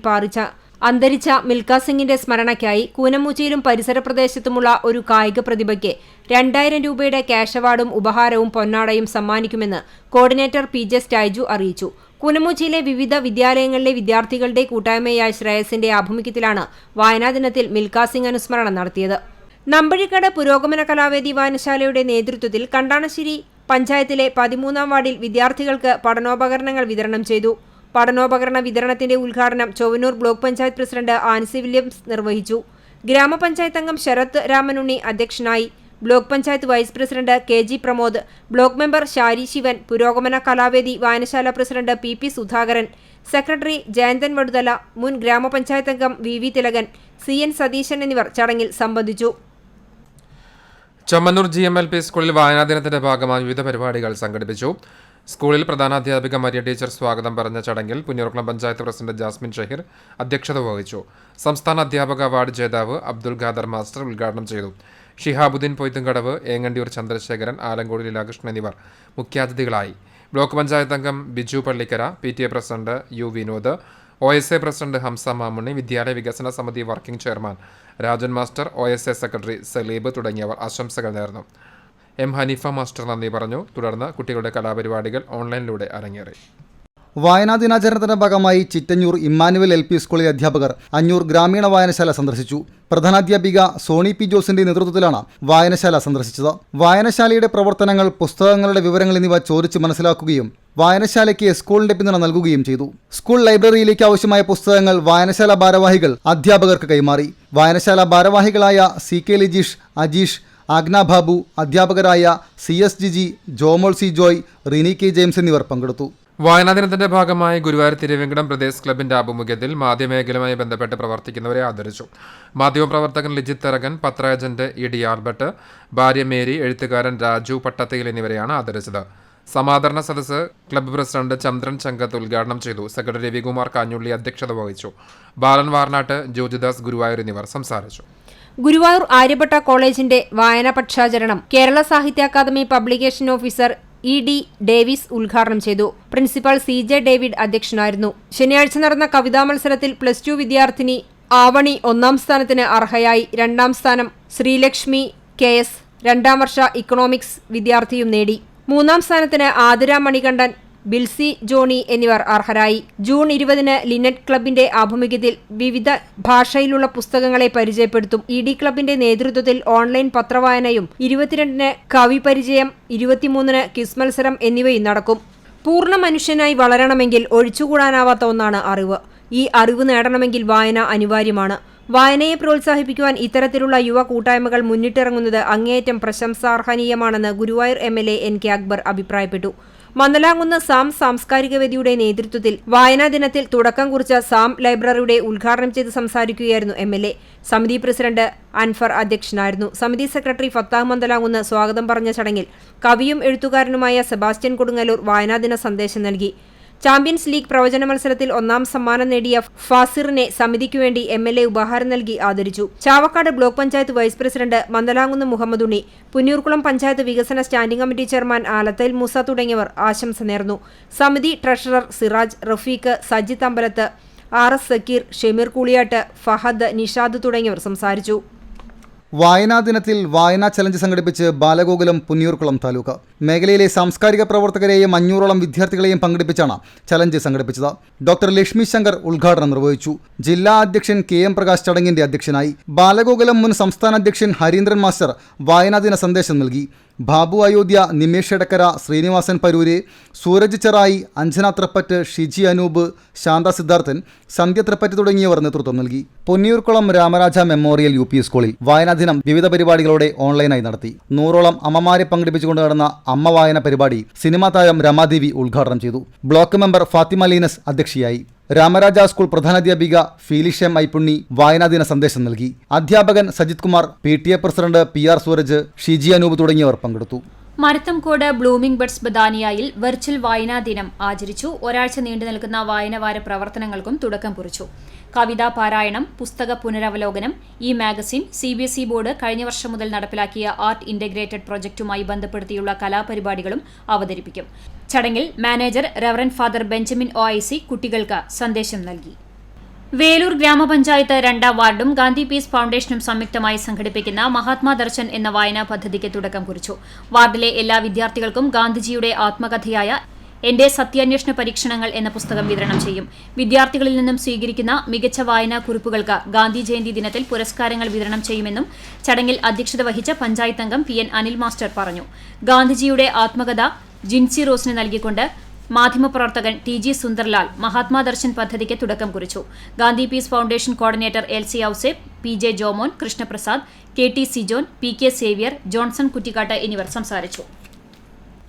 അന്തരിച്ച മിൽഖ സിംഗിന്റെ സ്മരണയ്ക്കായി കൂനമുച്ചിയിലും പരിസര പ്രദേശത്തുമുള്ള ഒരു കായിക പ്രതിഭയ്ക്ക് 2000 രൂപയുടെ ക്യാഷ് അവാർഡും ഉപഹാരവും പൊന്നാടയും സമ്മാനിക്കുമെന്ന് കോർഡിനേറ്റർ P. ജസ്റ്റാജു അറിയിച്ചു. കൂനമുച്ചിയിലെ വിവിധ വിദ്യാലയങ്ങളിലെ വിദ്യാർത്ഥികളുടെ കൂട്ടായ്മയായ ശ്രേയസിന്റെ ആഭിമുഖ്യത്തിലാണ് വായനാദിനത്തിൽ മിൽഖ സിംഗ് അനുസ്മരണം നടത്തിയത്. നമ്പഴിക്കാട് പുരോഗമന കലാവേദി വായനശാലയുടെ നേതൃത്വത്തിൽ കണ്ടാണശ്ശേരി പഞ്ചായത്തിലെ 13ാം വാർഡിൽ വിദ്യാർത്ഥികൾക്ക് പഠനോപകരണങ്ങൾ വിതരണം ചെയ്തു. പഠനോപകരണ വിതരണത്തിന്റെ ഉദ്ഘാടനം Chowannur block panchayat president Ancy Williams നിർവഹിച്ചു. ഗ്രാമപഞ്ചായത്ത് അംഗം ശരത് രാമനുണ്ണി അധ്യക്ഷനായി. Block panchayat vice president KG Pramod, block member Shari Sivan, Purogamana Kalavedi വായനശാല president PP Sudhakaran, secretary Jayanthan Vaduthala, മുൻ ഗ്രാമപഞ്ചായത്ത് അംഗം VV തിലകൻ, CN സതീശൻ എന്നിവർ ചടങ്ങിൽ സംബന്ധിച്ചു. ചൊവ്വന്നൂർ GMLP സ്കൂളിൽ വായനാദിനത്തിന്റെ ഭാഗമായി വിവിധ പരിപാടികൾ സംഘടിപ്പിച്ചു. സ്കൂളിൽ പ്രധാനാധ്യാപിക മരിയ ടീച്ചർ സ്വാഗതം പറഞ്ഞ ചടങ്ങിൽ പുന്നൂർക്കുളം പഞ്ചായത്ത് പ്രസിഡന്റ് ജാസ്മിൻ ഷഹീർ അധ്യക്ഷത വഹിച്ചു. സംസ്ഥാന അധ്യാപക അവാർഡ് ജേതാവ് അബ്ദുൽ ഖാദർ മാസ്റ്റർ ഉദ്ഘാടനം ചെയ്തു. ഷിഹാബുദ്ദീൻ പൊയ്ത്തുംകടവ്, ഏങ്ങണ്ടിയൂർ ചന്ദ്രശേഖരൻ, ആലങ്കോട് ലീലാകൃഷ്ണൻ എന്നിവർ മുഖ്യാതിഥികളായി. ബ്ലോക്ക് പഞ്ചായത്ത് അംഗം Biju Pallikkara, PTA president U. Vinod, OSA president Hamsa Mamunni, വിദ്യാലയ വികസന സമിതി working chairman Rajan master, OSA secretary Saleeb തുടങ്ങിയവർ ആശംസകൾ നേർന്നു. M. ഹനീഫ മാസ്റ്റർ നന്ദി പറഞ്ഞു. തുടർന്ന് കുട്ടികളുടെ കലാപരിപാടികൾ ഓൺലൈനിലൂടെ അരങ്ങേറി. വായനാ ദിനാചരണത്തിന്റെ ഭാഗമായി ചിറ്റഞ്ഞൂർ ഇമ്മാനുവൽ LP സ്കൂളിലെ അധ്യാപകർ അഞ്ഞൂർ ഗ്രാമീണ വായനശാല സന്ദർശിച്ചു. പ്രധാനാധ്യാപിക സോണി P. ജോസിന്റെ നേതൃത്വത്തിലാണ് വായനശാല സന്ദർശിച്ചത്. വായനശാലയുടെ പ്രവർത്തനങ്ങൾ, പുസ്തകങ്ങളുടെ വിവരങ്ങൾ എന്നിവ ചോദിച്ച് മനസ്സിലാക്കുകയും വായനശാലയ്ക്ക് സ്കൂളിന്റെ പിന്തുണ നൽകുകയും ചെയ്തു. സ്കൂൾ ലൈബ്രറിയിലേക്ക് ആവശ്യമായ പുസ്തകങ്ങൾ വായനശാല ഭാരവാഹികൾ അധ്യാപകർക്ക് കൈമാറി. വായനശാല ഭാരവാഹികളായ CK ലിജീഷ്, അജീഷ്, ആഗ്ന ബാബു, അധ്യാപകരായ CS Jiji, Jomol C. Joy, Rini K. James എന്നിവർ പങ്കെടുത്തു. വായനാ ദിനത്തിന്റെ ഭാഗമായി ഗുരുവായൂർ തിരുവെങ്കടം പ്രദേശ് ക്ലബിന്റെ ആഭിമുഖ്യത്തിൽ മാധ്യമമേഖലയുമായി ബന്ധപ്പെട്ട് പ്രവർത്തിക്കുന്നവരെ ആദരിച്ചു. മാധ്യമപ്രവർത്തകൻ ലിജിത് തരകൻ, പത്ര ഏജന്റ് ED ആൽബർട്ട്, ഭാര്യ മേരി, എഴുത്തുകാരൻ രാജു പട്ടത്തയിൽ എന്നിവരെയാണ് ആദരിച്ചത്. സമാദരണ സദസ്സ് ക്ലബ്ബ് പ്രസിഡന്റ് ചന്ദ്രൻ ചങ്കത്ത് ഉദ്ഘാടനം ചെയ്തു. സെക്രട്ടറി രവികുമാർ കാഞ്ഞുള്ളി അധ്യക്ഷത വഹിച്ചു. ബാലൻ വാർനാട്ട്, ജ്യോതിദാസ് ഗുരുവായൂർ എന്നിവർ സംസാരിച്ചു. ഗുരുവായൂർ ആര്യഭട്ട കോളേജിന്റെ വായനാ പക്ഷാചരണം Kerala Sahitya Akademi publication officer ED Davis ഉദ്ഘാടനം ചെയ്തു. പ്രിൻസിപ്പൽ CJ ഡേവിഡ് അധ്യക്ഷനായിരുന്നു. ശനിയാഴ്ച നടന്ന കവിതാ മത്സരത്തിൽ +2 വിദ്യാർത്ഥിനി ആവണി 1ാം സ്ഥാനത്തിന് അർഹയായി. 2ാം സ്ഥാനം ശ്രീലക്ഷ്മി KS 2ാം വർഷ ഇക്കണോമിക്സ് വിദ്യാർത്ഥിയും നേടി. 3ാം സ്ഥാനത്തിന് ആതിര മണികണ്ഠൻ, ബിൽസി ജോണി എന്നിവർ അർഹരായി. ജൂൺ 20-ന് ലിനറ്റ് ക്ലബിന്റെ ആഭിമുഖ്യത്തിൽ വിവിധ ഭാഷയിലുള്ള പുസ്തകങ്ങളെ പരിചയപ്പെടുത്തും. ED ക്ലബിന്റെ നേതൃത്വത്തിൽ ഓൺലൈൻ പത്രവായനയും, 22-ന് കവി പരിചയം, 23-ന് ക്വിസ് മത്സരം എന്നിവയും നടക്കും. പൂർണ്ണ മനുഷ്യനായി വളരണമെങ്കിൽ ഒഴിച്ചുകൂടാനാവാത്ത ഒന്നാണ് അറിവ്. ഈ അറിവ് നേടണമെങ്കിൽ വായന അനിവാര്യമാണ്. വായനയെ പ്രോത്സാഹിപ്പിക്കുവാൻ ഇത്തരത്തിലുള്ള യുവ കൂട്ടായ്മകൾ മുന്നിട്ടിറങ്ങുന്നത് അങ്ങേയറ്റം പ്രശംസാർഹനീയമാണെന്ന് ഗുരുവായൂർ MLA NK അക്ബർ അഭിപ്രായപ്പെട്ടു. മന്ദലാംകുന്ന് സാം സാംസ്കാരിക വേദിയുടെ നേതൃത്വത്തിൽ വായനാ ദിനത്തിൽ തുടക്കം കുറിച്ച സാം ലൈബ്രറിയുടെ ഉദ്ഘാടനം ചെയ്ത് സംസാരിക്കുകയായിരുന്നു MLA. സമിതി പ്രസിഡന്റ് അൻഫർ അധ്യക്ഷനായിരുന്നു. സമിതി സെക്രട്ടറി ഫത്താഹ് മന്ദലാംകുന്ന് സ്വാഗതം പറഞ്ഞ ചടങ്ങിൽ കവിയും എഴുത്തുകാരനുമായ സെബാസ്റ്റ്യൻ കൊടുങ്ങല്ലൂർ വായനാദിന സന്ദേശം നൽകി. ചാമ്പ്യൻസ് ലീഗ് പ്രവചന മത്സരത്തിൽ 1ാം സമ്മാനം നേടിയ ഫാസിറിനെ സമിതിക്കു വേണ്ടി MLA ഉപഹാരം നൽകി ആദരിച്ചു. Chavakkad block panchayat vice president Mandalamkunnu Muhammad Unni, Punnurkulam panchayat വികസന standing committee chairman Alathayil Moosa തുടങ്ങിയവർ ആശംസ നേർന്നു. സമിതി ട്രഷറർ സിറാജ്, റഫീഖ്, സജിത്ത് അമ്പലത്ത്, RS സക്കീർ, ഷമീർ കൂളിയാട്ട്, ഫഹദ്, നിഷാദ് തുടങ്ങിയവർ സംസാരിച്ചു. വായനാ ദിനത്തിൽ വായനാ ചലഞ്ച് സംഘടിപ്പിച്ച് ബാലഗോകുലം പുന്നയൂർക്കുളം താലൂക്ക്. മേഖലയിലെ സാംസ്കാരിക പ്രവർത്തകരെയും 500ഓളം വിദ്യാർത്ഥികളെയും പങ്കെടുപ്പിച്ചാണ് ചലഞ്ച് സംഘടിപ്പിച്ചത്. ഡോക്ടർ ലക്ഷ്മി ശങ്കർ ഉദ്ഘാടനം നിർവഹിച്ചു. ജില്ലാ അധ്യക്ഷൻ KM പ്രകാശ് ചടങ്ങിന്റെ അധ്യക്ഷനായി. ബാലഗോകുലം മുൻ സംസ്ഥാന അധ്യക്ഷൻ ഹരീന്ദ്രൻ മാസ്റ്റർ വായനാ ദിന സന്ദേശം നൽകി. ബാബു അയോധ്യ, നിമേഷ് എടക്കര, ശ്രീനിവാസൻ പരൂര്, സൂരജ് ചെറായി, അഞ്ജന ത്രപ്പറ്റ്, ഷിജി അനൂപ്, ശാന്ത സിദ്ധാർത്ഥൻ, സന്ധ്യ ത്രപ്പറ്റ് തുടങ്ങിയവർ നേതൃത്വം നൽകി. പൊന്നിയൂർക്കുളം രാമരാജ മെമ്മോറിയൽ UP സ്കൂളിൽ വായനാ ദിനം വിവിധ പരിപാടികളോടെ ഓൺലൈനായി നടത്തി. 100ഓളം അമ്മമാരെ പങ്കെടുപ്പിച്ചുകൊണ്ട് നടന്ന അമ്മ വായന പരിപാടി സിനിമാ താരം രമാദേവി ഉദ്ഘാടനം ചെയ്തു. ബ്ലോക്ക് മെമ്പർ ഫാത്തിമ ലീനസ് അധ്യക്ഷയായി. രാമരാജ സ്കൂൾ പ്രധാനാധ്യാപിക ഫീലിഷ മൈപ്പുണ്ണി വായനാ ദിന സന്ദേശം നൽകി. അധ്യാപകൻ Sajith Kumar, PTA president PR Sooraj, Shiji Anoop തുടങ്ങിയവർ പങ്കെടുത്തു. മരത്തംകോട് ബ്ലൂമിംഗ് ബഡ്സ് ബദാനിയായിൽ വെർച്വൽ വായനാ ദിനം ആചരിച്ചു. ഒരാഴ്ച നീണ്ടു നിൽക്കുന്ന വായനവാര പ്രവർത്തനങ്ങൾക്കും തുടക്കം കുറിച്ചു. കവിതാ പാരായണം, പുസ്തക പുനരവലോകനം, മാഗസിൻ, CBSE ബോർഡ് കഴിഞ്ഞ വർഷം മുതൽ നടപ്പിലാക്കിയ ആർട്ട് ഇന്റഗ്രേറ്റഡ് പ്രൊജക്ടുമായി ബന്ധപ്പെടുത്തിയുള്ള കലാപരിപാടികളും അവതരിപ്പിക്കും. ചടങ്ങിൽ manager reverend father Benjamin OIC കുട്ടികൾക്ക് സന്ദേശം നൽകി. വേലൂർ ഗ്രാമപഞ്ചായത്ത് 2ാം വാർഡും ഗാന്ധി പീസ് ഫൗണ്ടേഷനും സംയുക്തമായി സംഘടിപ്പിക്കുന്ന മഹാത്മാ ദർശൻ എന്ന വായനാ പദ്ധതിക്ക് തുടക്കം കുറിച്ചു. വാർഡിലെ എല്ലാ വിദ്യാർത്ഥികൾക്കും ഗാന്ധിജിയുടെ ആത്മകഥയായ എന്റെ സത്യാന്വേഷണ പരീക്ഷണങ്ങൾ എന്ന പുസ്തകം വിതരണം ചെയ്യും. വിദ്യാർത്ഥികളിൽ നിന്നും സ്വീകരിക്കുന്ന മികച്ച വായനാ കുറിപ്പുകൾക്ക് ഗാന്ധി ജയന്തി ദിനത്തിൽ പുരസ്കാരങ്ങൾ വിതരണം ചെയ്യുമെന്നും ചടങ്ങിൽ അധ്യക്ഷത വഹിച്ച പഞ്ചായത്ത് അംഗം PN അനിൽ മാസ്റ്റർ പറഞ്ഞു. ഗാന്ധിജിയുടെ ആത്മകഥ ജിൻസി റോസിന് നൽകിക്കൊണ്ട് മാധ്യമപ്രവർത്തകൻ TG സുന്ദർലാൽ മഹാത്മാ ദർശൻ പദ്ധതിക്ക് തുടക്കം കുറിച്ചു. Gandhi peace foundation coordinator LC Ouseph, PJ Jomon, Krishnaprasad, KT Sijon, PK Xavier, Johnson Kuttikkatt എന്നിവർ സംസാരിച്ചു.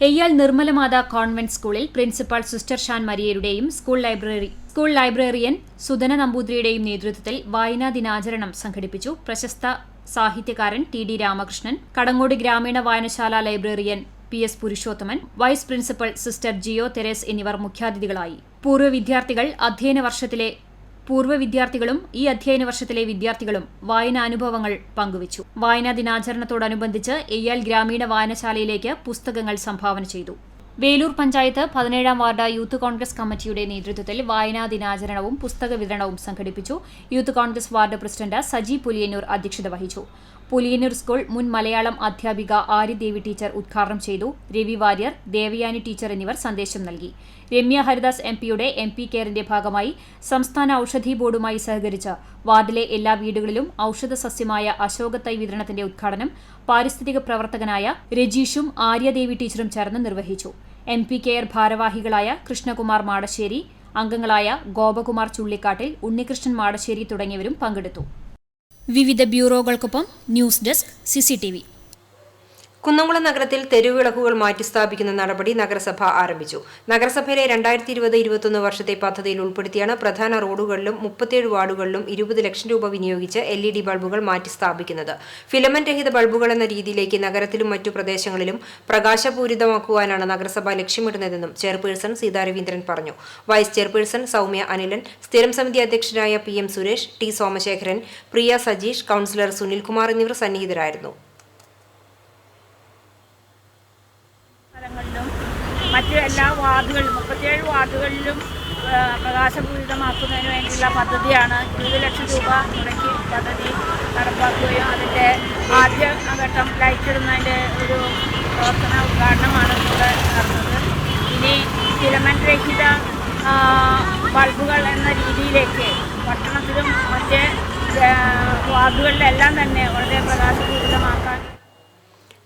എയ്യാൽ നിർമ്മലമാത കോൺവെന്റ് സ്കൂളിൽ പ്രിൻസിപ്പൽ സിസ്റ്റർ ഷാൻ മരിയയുടെയും സ്കൂൾ ലൈബ്രറിയൻ സുധന നമ്പൂതിരിയുടെയും നേതൃത്വത്തിൽ വായനാ ദിനാചരണം സംഘടിപ്പിച്ചു. പ്രശസ്ത സാഹിത്യകാരൻ TD രാമകൃഷ്ണൻ, കടങ്ങോട് ഗ്രാമീണ വായനശാല librarian PS Purushothaman, vice principal sister Jio Therese എന്നിവർ മുഖ്യാതിഥികളായി. പൂർവ്വ വിദ്യാർത്ഥികളും ഈ അധ്യയന വർഷത്തിലെ വിദ്യാർത്ഥികളും വായനാനുഭവങ്ങൾ പങ്കുവച്ചു. വായനാ ദിനാചരണത്തോടനുബന്ധിച്ച് എയ്യാൽ ഗ്രാമീണ വായനശാലയിലേക്ക് പുസ്തകങ്ങൾ സംഭാവന ചെയ്തു. വേലൂർ പഞ്ചായത്ത് 17ാം വാർഡ് യൂത്ത് കോൺഗ്രസ് കമ്മിറ്റിയുടെ നേതൃത്വത്തിൽ വായനാ ദിനാചരണവും പുസ്തക വിതരണവും സംഘടിപ്പിച്ചു. Youth Congress ward president Saji Puliyannur അധ്യക്ഷത വഹിച്ചു. പുലിയന്നൂർ സ്കൂൾ മുൻ മലയാളം അധ്യാപിക ആര്യദേവി ടീച്ചർ ഉദ്ഘാടനം ചെയ്തു. രവി വാര്യർ, ദേവയാനി ടീച്ചർ എന്നിവർ സന്ദേശം നൽകി. രമ്യ ഹരിദാസ് എംപിയുടെ MP കെയറിന്റെ ഭാഗമായി സംസ്ഥാന ഔഷധി ബോർഡുമായി സഹകരിച്ച് വാർഡിലെ എല്ലാ വീടുകളിലും ഔഷധ സസ്യമായ അശോകത്തൈ വിതരണത്തിന്റെ ഉദ്ഘാടനം പാരിസ്ഥിതിക പ്രവർത്തകനായ രജീഷും ആര്യദേവി ടീച്ചറും ചേർന്ന് നിർവഹിച്ചു. MP കെയർ ഭാരവാഹികളായ കൃഷ്ണകുമാർ മാടശ്ശേരി, അംഗങ്ങളായ ഗോപകുമാർ ചുള്ളിക്കാട്ടിൽ, ഉണ്ണികൃഷ്ണൻ മാടശ്ശേരി തുടങ്ങിയവരും പങ്കെടുത്തു. വിവിധ ബ്യൂറോകൾക്കൊപ്പം ന്യൂസ് ഡെസ്ക് CCTV. കുന്നംകുളം നഗരത്തിൽ തെരുവിളക്കുകൾ മാറ്റിസ്ഥാപിക്കുന്ന നടപടി നഗരസഭ ആരംഭിച്ചു. നഗരസഭയിലെ 2020-21 വർഷത്തെ പദ്ധതിയിൽ ഉൾപ്പെടുത്തിയാണ് പ്രധാന റോഡുകളിലും 37 വാർഡുകളിലും 20 ലക്ഷം രൂപ വിനിയോഗിച്ച് LED ബൾബുകൾ മാറ്റിസ്ഥാപിക്കുന്നത്. ഫിലമെന്റ് രഹിത ബൾബുകൾ എന്ന രീതിയിലേക്ക് നഗരത്തിലും മറ്റു പ്രദേശങ്ങളിലും പ്രകാശപൂരിതമാക്കുവാനാണ് നഗരസഭ ലക്ഷ്യമിടുന്നതെന്നും ചെയർപേഴ്സൺ സീതാ രവീന്ദ്രൻ പറഞ്ഞു. വൈസ് ചെയർപേഴ്സൺ സൗമ്യ അനിലൻ, സ്ഥിരം സമിതി അധ്യക്ഷരായ PM സുരേഷ്, T സോമശേഖരൻ, പ്രിയ സജീഷ്, കൌൺസിലർ സുനിൽകുമാർ എന്നിവർ സന്നിഹിതരായിരുന്നു. മറ്റ് എല്ലാ വാർഡുകളിലും 37 വാർഡുകളിലും പ്രകാശപൂരിതമാക്കുന്നതിന് വേണ്ടിയുള്ള പദ്ധതിയാണ്. 20 ലക്ഷം രൂപ മുടക്കി പദ്ധതി നടപ്പാക്കുകയും അതിൻ്റെ ആദ്യ ഘട്ടം ലൈറ്റ് ഇടുന്നതിൻ്റെ ഒരു പ്രവർത്തന ഉദ്ഘാടനമാണ് ഇവിടെ നടന്നത്. ഇനി ഫിലമെന്റ് രഹിത ബൾബുകൾ എന്ന രീതിയിലേക്ക് പട്ടണത്തിലും മറ്റ് വാർഡുകളിലെല്ലാം തന്നെ വളരെ പ്രകാശപൂരിതമാക്കാൻ.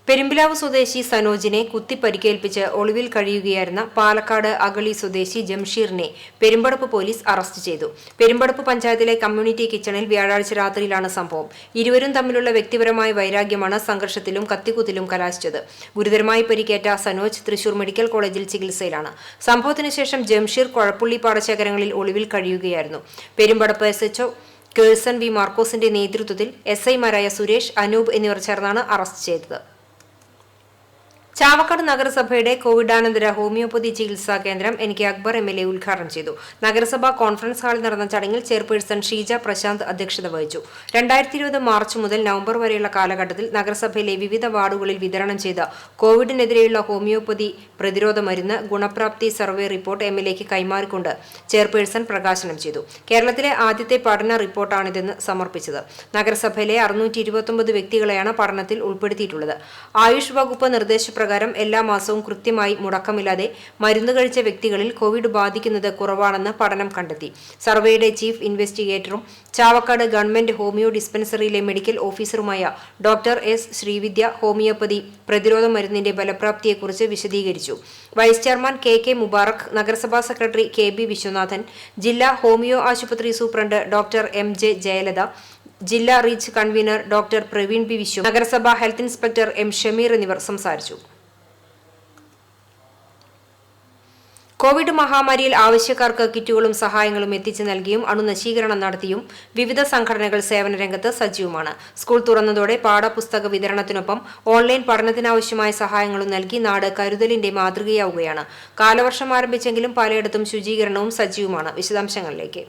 പെരുമ്പിലാവ് സ്വദേശി സനോജിനെ കുത്തി പരിക്കേൽപ്പിച്ച് ഒളിവിൽ കഴിയുകയായിരുന്ന പാലക്കാട് അഗളി സ്വദേശി ജംഷീറിനെ പെരുമ്പടപ്പ് പോലീസ് അറസ്റ്റ് ചെയ്തു. പെരുമ്പടപ്പ് പഞ്ചായത്തിലെ കമ്മ്യൂണിറ്റി കിച്ചണിൽ വ്യാഴാഴ്ച രാത്രിയിലാണ് സംഭവം. ഇരുവരും തമ്മിലുള്ള വ്യക്തിപരമായ വൈരാഗ്യമാണ് സംഘർഷത്തിലും കത്തിക്കുത്തിലും കലാശിച്ചത്. ഗുരുതരമായി പരിക്കേറ്റ സനോജ് തൃശൂർ മെഡിക്കൽ കോളേജിൽ ചികിത്സയിലാണ്. സംഭവത്തിന് ശേഷം ജംഷീർ കൊഴപ്പുള്ളി പാടശേഖരങ്ങളിൽ ഒളിവിൽ കഴിയുകയായിരുന്നു. പെരുമ്പടപ്പ് SHO കേഴ്സൺ വി മാർക്കോസിന്റെ നേതൃത്വത്തിൽ SI മാരായ സുരേഷ്, അനൂപ് എന്നിവർ ചേർന്നാണ് അറസ്റ്റ് ചെയ്തത്. ചാവക്കാട് നഗരസഭയുടെ കോവിഡാനന്തര ഹോമിയോപ്പതി ചികിത്സാ കേന്ദ്രം NK അക്ബർ MLA ഉദ്ഘാടനം ചെയ്തു. നഗരസഭാ കോൺഫറൻസ് ഹാളിൽ നടന്ന ചടങ്ങിൽ ചെയർപേഴ്സൺ ഷീജ പ്രശാന്ത് അധ്യക്ഷത വഹിച്ചു. 2020 മാർച്ച് മുതൽ നവംബർ വരെയുള്ള കാലഘട്ടത്തിൽ നഗരസഭയിലെ വിവിധ വാർഡുകളിൽ വിതരണം ചെയ്ത കോവിഡിനെതിരെയുള്ള ഹോമിയോപ്പതി പ്രതിരോധ മരുന്ന് ഗുണപ്രാപ്തി സർവേ റിപ്പോർട്ട് MLAക്ക് കൈമാറിക്കൊണ്ട് ചെയർപേഴ്സൺ പ്രകാശനം ചെയ്തു. കേരളത്തിലെ ആദ്യത്തെ പഠന റിപ്പോർട്ടാണിതെന്ന് സമർപ്പിച്ചത്. നഗരസഭയിലെ 629 വ്യക്തികളെയാണ് പഠനത്തിൽ ഉൾപ്പെടുത്തിയിട്ടുള്ളത്. ആയുഷ് വകുപ്പ് നിർദ്ദേശപ്രകാരം എല്ലാ മാസവും കൃത്യമായി മുടക്കമില്ലാതെ മരുന്ന് കഴിച്ച വ്യക്തികളിൽ കോവിഡ് ബാധിക്കുന്നത് കുറവാണെന്ന് പഠനം കണ്ടെത്തി. സർവേയുടെ ചീഫ് ഇൻവെസ്റ്റിഗേറ്ററും ചാവക്കാട് ഗവൺമെന്റ് ഹോമിയോ ഡിസ്പെൻസറിയിലെ മെഡിക്കൽ ഓഫീസറുമായ ഡോക്ടർ S ശ്രീവിദ്യ ഹോമിയോപ്പതി പ്രതിരോധ മരുന്നിന്റെ ഫലപ്രാപ്തിയെക്കുറിച്ച് വിശദീകരിച്ചു. വൈസ് ചെയർമാൻ KK മുബാറക്, നഗരസഭാ സെക്രട്ടറി KB വിശ്വനാഥൻ, ജില്ലാ ഹോമിയോ ആശുപത്രി സൂപ്രണ്ട് ഡോക്ടർ MJ ജയലത, ജില്ലാ reach convener doctor Praveen P വിശ്വം, നഗരസഭാ ഹെൽത്ത് ഇൻസ്പെക്ടർ M ഷമീർ എന്നിവർ സംസാരിച്ചു. കോവിഡ് മഹാമാരിയിൽ ആവശ്യക്കാർക്ക് കിറ്റുകളും സഹായങ്ങളും എത്തിച്ചു നൽകിയും അണുനശീകരണം നടത്തിയും വിവിധ സംഘടനകൾ സേവന രംഗത്ത് സജീവമാണ്. സ്കൂൾ തുറന്നതോടെ പാഠപുസ്തക വിതരണത്തിനൊപ്പം ഓൺലൈൻ പഠനത്തിനാവശ്യമായ സഹായങ്ങളും നൽകി നാട് കരുതലിന്റെ മാതൃകയാവുകയാണ്. കാലവർഷം ആരംഭിച്ചെങ്കിലും പലയിടത്തും ശുചീകരണവും സജീവമാണ്. വിശദാംശങ്ങളിലേക്ക്.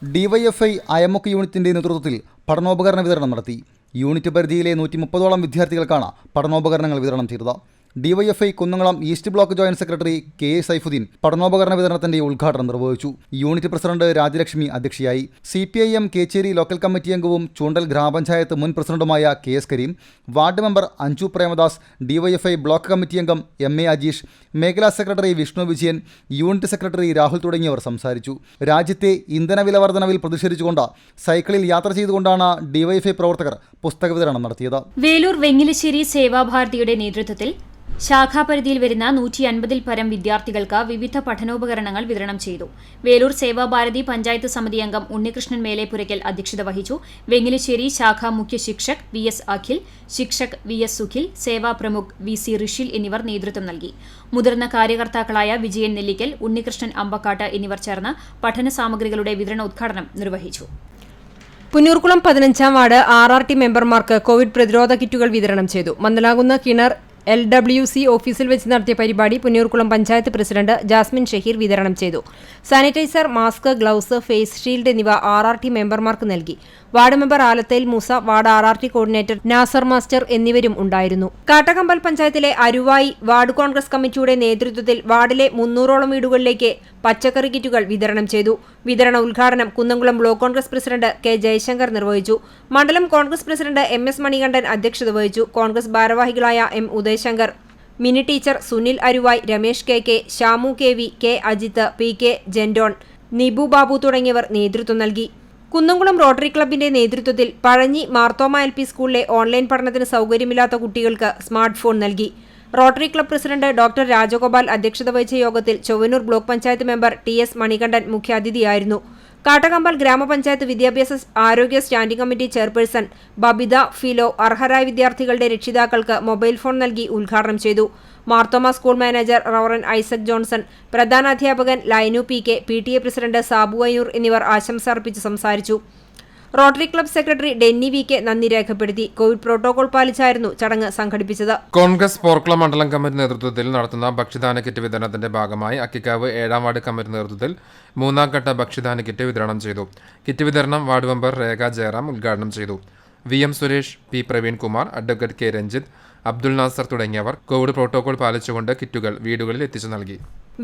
DYFI അയമൊക്കെ യൂണിറ്റിന്റെ നേതൃത്വത്തിൽ പഠനോപകരണ വിതരണം നടത്തി. യൂണിറ്റ് പരിധിയിലെ 130ഓളം വിദ്യാർത്ഥികൾക്കാണ് പഠനോപകരണങ്ങൾ വിതരണം ചെയ്തത്. DYFI Kunnamkulam east block joint secretary KA Saifudheen പഠനോപകരണ വിതരണത്തിന്റെ ഉദ്ഘാടനം നിർവഹിച്ചു. യൂണിറ്റ് പ്രസിഡന്റ് രാജലക്ഷ്മി അധ്യക്ഷയായി. CPIM കേച്ചേരി ലോക്കൽ കമ്മിറ്റി അംഗവും ചൂണ്ടൽ ഗ്രാമപഞ്ചായത്ത് മുൻ പ്രസിഡന്റുമായ KS Kareem, ward member Anju Premdas, DYFI block committee അംഗം MA അജീഷ്, മേഖലാ secretary Vishnu Vijayan, unit secretary Rahul തുടങ്ങിയവർ സംസാരിച്ചു. രാജ്യത്തെ ഇന്ധനവില വർധനവിൽ പ്രതിഷേധിച്ചുകൊണ്ട് സൈക്കിളിൽ യാത്ര ചെയ്തുകൊണ്ടാണ് DYFI പ്രവർത്തകർ പുസ്തക വിതരണം നടത്തിയത്. വേലൂർ വെങ്ങിലശ്ശേരി സേവാഭാരതിയുടെ നേതൃത്വത്തിൽ ശാഖാപരിധിയിൽ വരുന്ന 150-ൽ പരം വിദ്യാർത്ഥികൾക്ക് വിവിധ പഠനോപകരണങ്ങൾ വിതരണം ചെയ്തു. വേലൂർ സേവാഭാരതി പഞ്ചായത്ത് സമിതി അംഗം ഉണ്ണികൃഷ്ണൻ മേലേപ്പുരയ്ക്കൽ അധ്യക്ഷത വഹിച്ചു. വെങ്ങിലശ്ശേരി ശാഖാ മുഖ്യ ശിക്ഷക് VS അഖിൽ, ശിക്ഷക് VS സുഖിൽ, സേവാ പ്രമുഖ് VC ഋഷിൽ എന്നിവർ നേതൃത്വം നൽകി. മുതിർന്ന കാര്യകർത്താക്കളായ വിജയൻ നെല്ലിക്കൽ, ഉണ്ണികൃഷ്ണൻ അമ്പക്കാട്ട് എന്നിവർ ചേർന്ന് പഠന സാമഗ്രികളുടെ വിതരണോദ്ഘാടനം നിർവഹിച്ചു. പുന്നൂർകുളം 15-ാം വാർഡ് RRT മെമ്പർമാർക്ക് കോവിഡ് പ്രതിരോധ കിറ്റുകൾ വിതരണം ചെയ്തു. മന്ദലാകുന്ന കിണർ LWC ഓഫീസിൽ വെച്ച് നടത്തിയ പരിപാടി പുന്നൂർകുളം പഞ്ചായത്ത് പ്രസിഡന്റ് ജാസ്മിൻ ഷഹീർ വിതരണം ചെയ്തു. Sanitiser, mask, gloves, face shield എന്നിവ RRT മെമ്പർമാർക്ക് നൽകി. Ward member Alathel Moosa, ward RRT coordinator Nasar master എന്നിവരും ഉണ്ടായിരുന്നു. കാട്ടകമ്പൽ പഞ്ചായത്തിലെ അരുവായി വാർഡ് കോൺഗ്രസ് കമ്മിറ്റിയുടെ നേതൃത്വത്തിൽ വാർഡിലെ 300ഓളം വീടുകളിലേക്ക് പച്ചക്കറി കിറ്റുകൾ വിതരണം ചെയ്തു. വിതരണ ഉദ്ഘാടനം Kunnamkulam block Congress president K Jaishankar നിർവഹിച്ചു. മണ്ഡലം കോൺഗ്രസ് പ്രസിഡന്റ് MS മണികണ്ഠൻ അധ്യക്ഷത വഹിച്ചു. കോൺഗ്രസ് ഭാരവാഹികളായ M Udayasankar, Mini teacher, Sunil Aruvai, Ramesh KK, Shamu KV, K Ajith, PK Jendon, Nibu Babu തുടങ്ങിയവർ നേതൃത്വം നൽകി. കുന്നംകുളം റോട്ടറി ക്ലബിന്റെ നേതൃത്വത്തിൽ പഴഞ്ഞി മാർത്തോമ LP സ്കൂളിലെ ഓൺലൈൻ പഠനത്തിന് സൗകര്യമില്ലാത്ത കുട്ടികൾക്ക് സ്മാർട്ട് ഫോൺ നൽകി. Rotary club president doctor Rajagopal അധ്യക്ഷത വഹിച്ച യോഗത്തിൽ Chowannur block panchayat member TS Manikandan മുഖ്യാതിഥിയായിരുന്നു. കാട്ടകമ്പൽ ഗ്രാമപഞ്ചായത്ത് വിദ്യാഭ്യാസ ആരോഗ്യ standing committee chairperson Babitha Philo അർഹരായ വിദ്യാർത്ഥികളുടെ രക്ഷിതാക്കൾക്ക് മൊബൈൽ ഫോൺ നൽകി ഉദ്ഘാടനം ചെയ്തു. Marthoma school manager reverend Isaac Johnson, പ്രധാനാധ്യാപകൻ Lainu PK, PTA president Sabu Ayyur എന്നിവർ ആശംസ അർപ്പിച്ച് സംസാരിച്ചു. Rotary club secretary Denny VK നന്ദി രേഖപ്പെടുത്തി. കോവിഡ് പ്രോട്ടോകോൾ പാലിച്ചായിരുന്നു ചടങ്ങ് സംഘടിപ്പിച്ചത്. കോൺഗ്രസ് പോർക്കുളം മണ്ഡലം കമ്മിറ്റി നേതൃത്വത്തിൽ നടത്തുന്ന ഭക്ഷ്യദാന കിറ്റ് വിതരണത്തിന്റെ ഭാഗമായി അക്കിക്കാവ് 7ാം വാർഡ് കമ്മിറ്റി നേതൃത്വത്തിൽ 3ാം ഘട്ട ഭക്ഷ്യദാന കിറ്റ് വിതരണം ചെയ്തു. കിറ്റ് വിതരണം വാർഡ് മെമ്പർ രേഖ ജയറാം ഉദ്ഘാടനം ചെയ്തു. VM Suresh, P Praveenkumar, advocate K Ranjith, Abdul Nasar തുടങ്ങിയവർ കോവിഡ് പ്രോട്ടോകോൾ പാലിച്ചുകൊണ്ട് കിറ്റുകൾ വീടുകളിൽ എത്തിച്ചു നൽകി.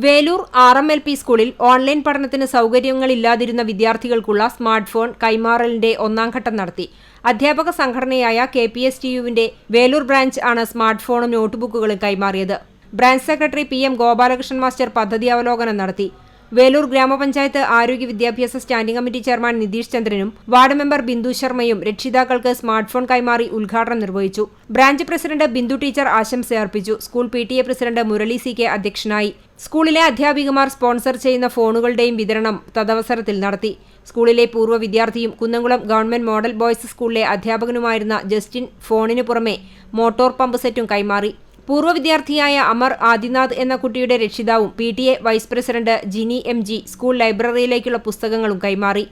വേലൂർ RMLP സ്കൂളിൽ ഓൺലൈൻ പഠനത്തിന് സൗകര്യങ്ങളില്ലാതിരുന്ന വിദ്യാർത്ഥികൾക്കുള്ള സ്മാർട്ട് ഫോൺ കൈമാറലിന്റെ 1ാം ഘട്ടം നടത്തി. അധ്യാപക സംഘടനയായ KPSTUവിന്റെ വേലൂർ ബ്രാഞ്ച് ആണ് സ്മാർട്ട് ഫോണും നോട്ട്ബുക്കുകളും കൈമാറിയത്. Branch secretary PM Gopalakrishnan master പദ്ധതി അവലോകനം നടത്തി. വേലൂർ ഗ്രാമപഞ്ചായത്ത് ആരോഗ്യ വിദ്യാഭ്യാസ സ്റ്റാൻഡിംഗ് കമ്മിറ്റി ചെയർമാൻ നിതീഷ് ചന്ദ്രനും വാർഡ് മെമ്പർ ബിന്ദു ശർമ്മയും രക്ഷിതാക്കൾക്ക് സ്മാർട്ട് ഫോൺ കൈമാറി ഉദ്ഘാടനം നിർവഹിച്ചു. ബ്രാഞ്ച് പ്രസിഡന്റ് ബിന്ദു ടീച്ചർ ആശംസ അർപ്പിച്ചു. School PTA president Murali CK അധ്യക്ഷനായി. സ്കൂളിലെ അധ്യാപികമാർ സ്പോൺസർ ചെയ്യുന്ന ഫോണുകളുടെയും വിതരണം തദവസരത്തിൽ നടത്തി. സ്കൂളിലെ പൂർവ്വ വിദ്യാർത്ഥിയും കുന്നംകുളം ഗവൺമെന്റ് മോഡൽ ബോയ്സ് സ്കൂളിലെ അധ്യാപകനുമായിരുന്ന ജസ്റ്റിൻ ഫോണിനു പുറമെ മോട്ടോർ പമ്പ് സെറ്റും കൈമാറി. പൂർവ്വ വിദ്യാർത്ഥിയായ അമർ ആദിനാഥ് എന്ന കുട്ടിയുടെ രക്ഷിതാവും PTA vice president Jini MG school ലൈബ്രറിയിലേക്കുള്ള പുസ്തകങ്ങളും കൈമാറി.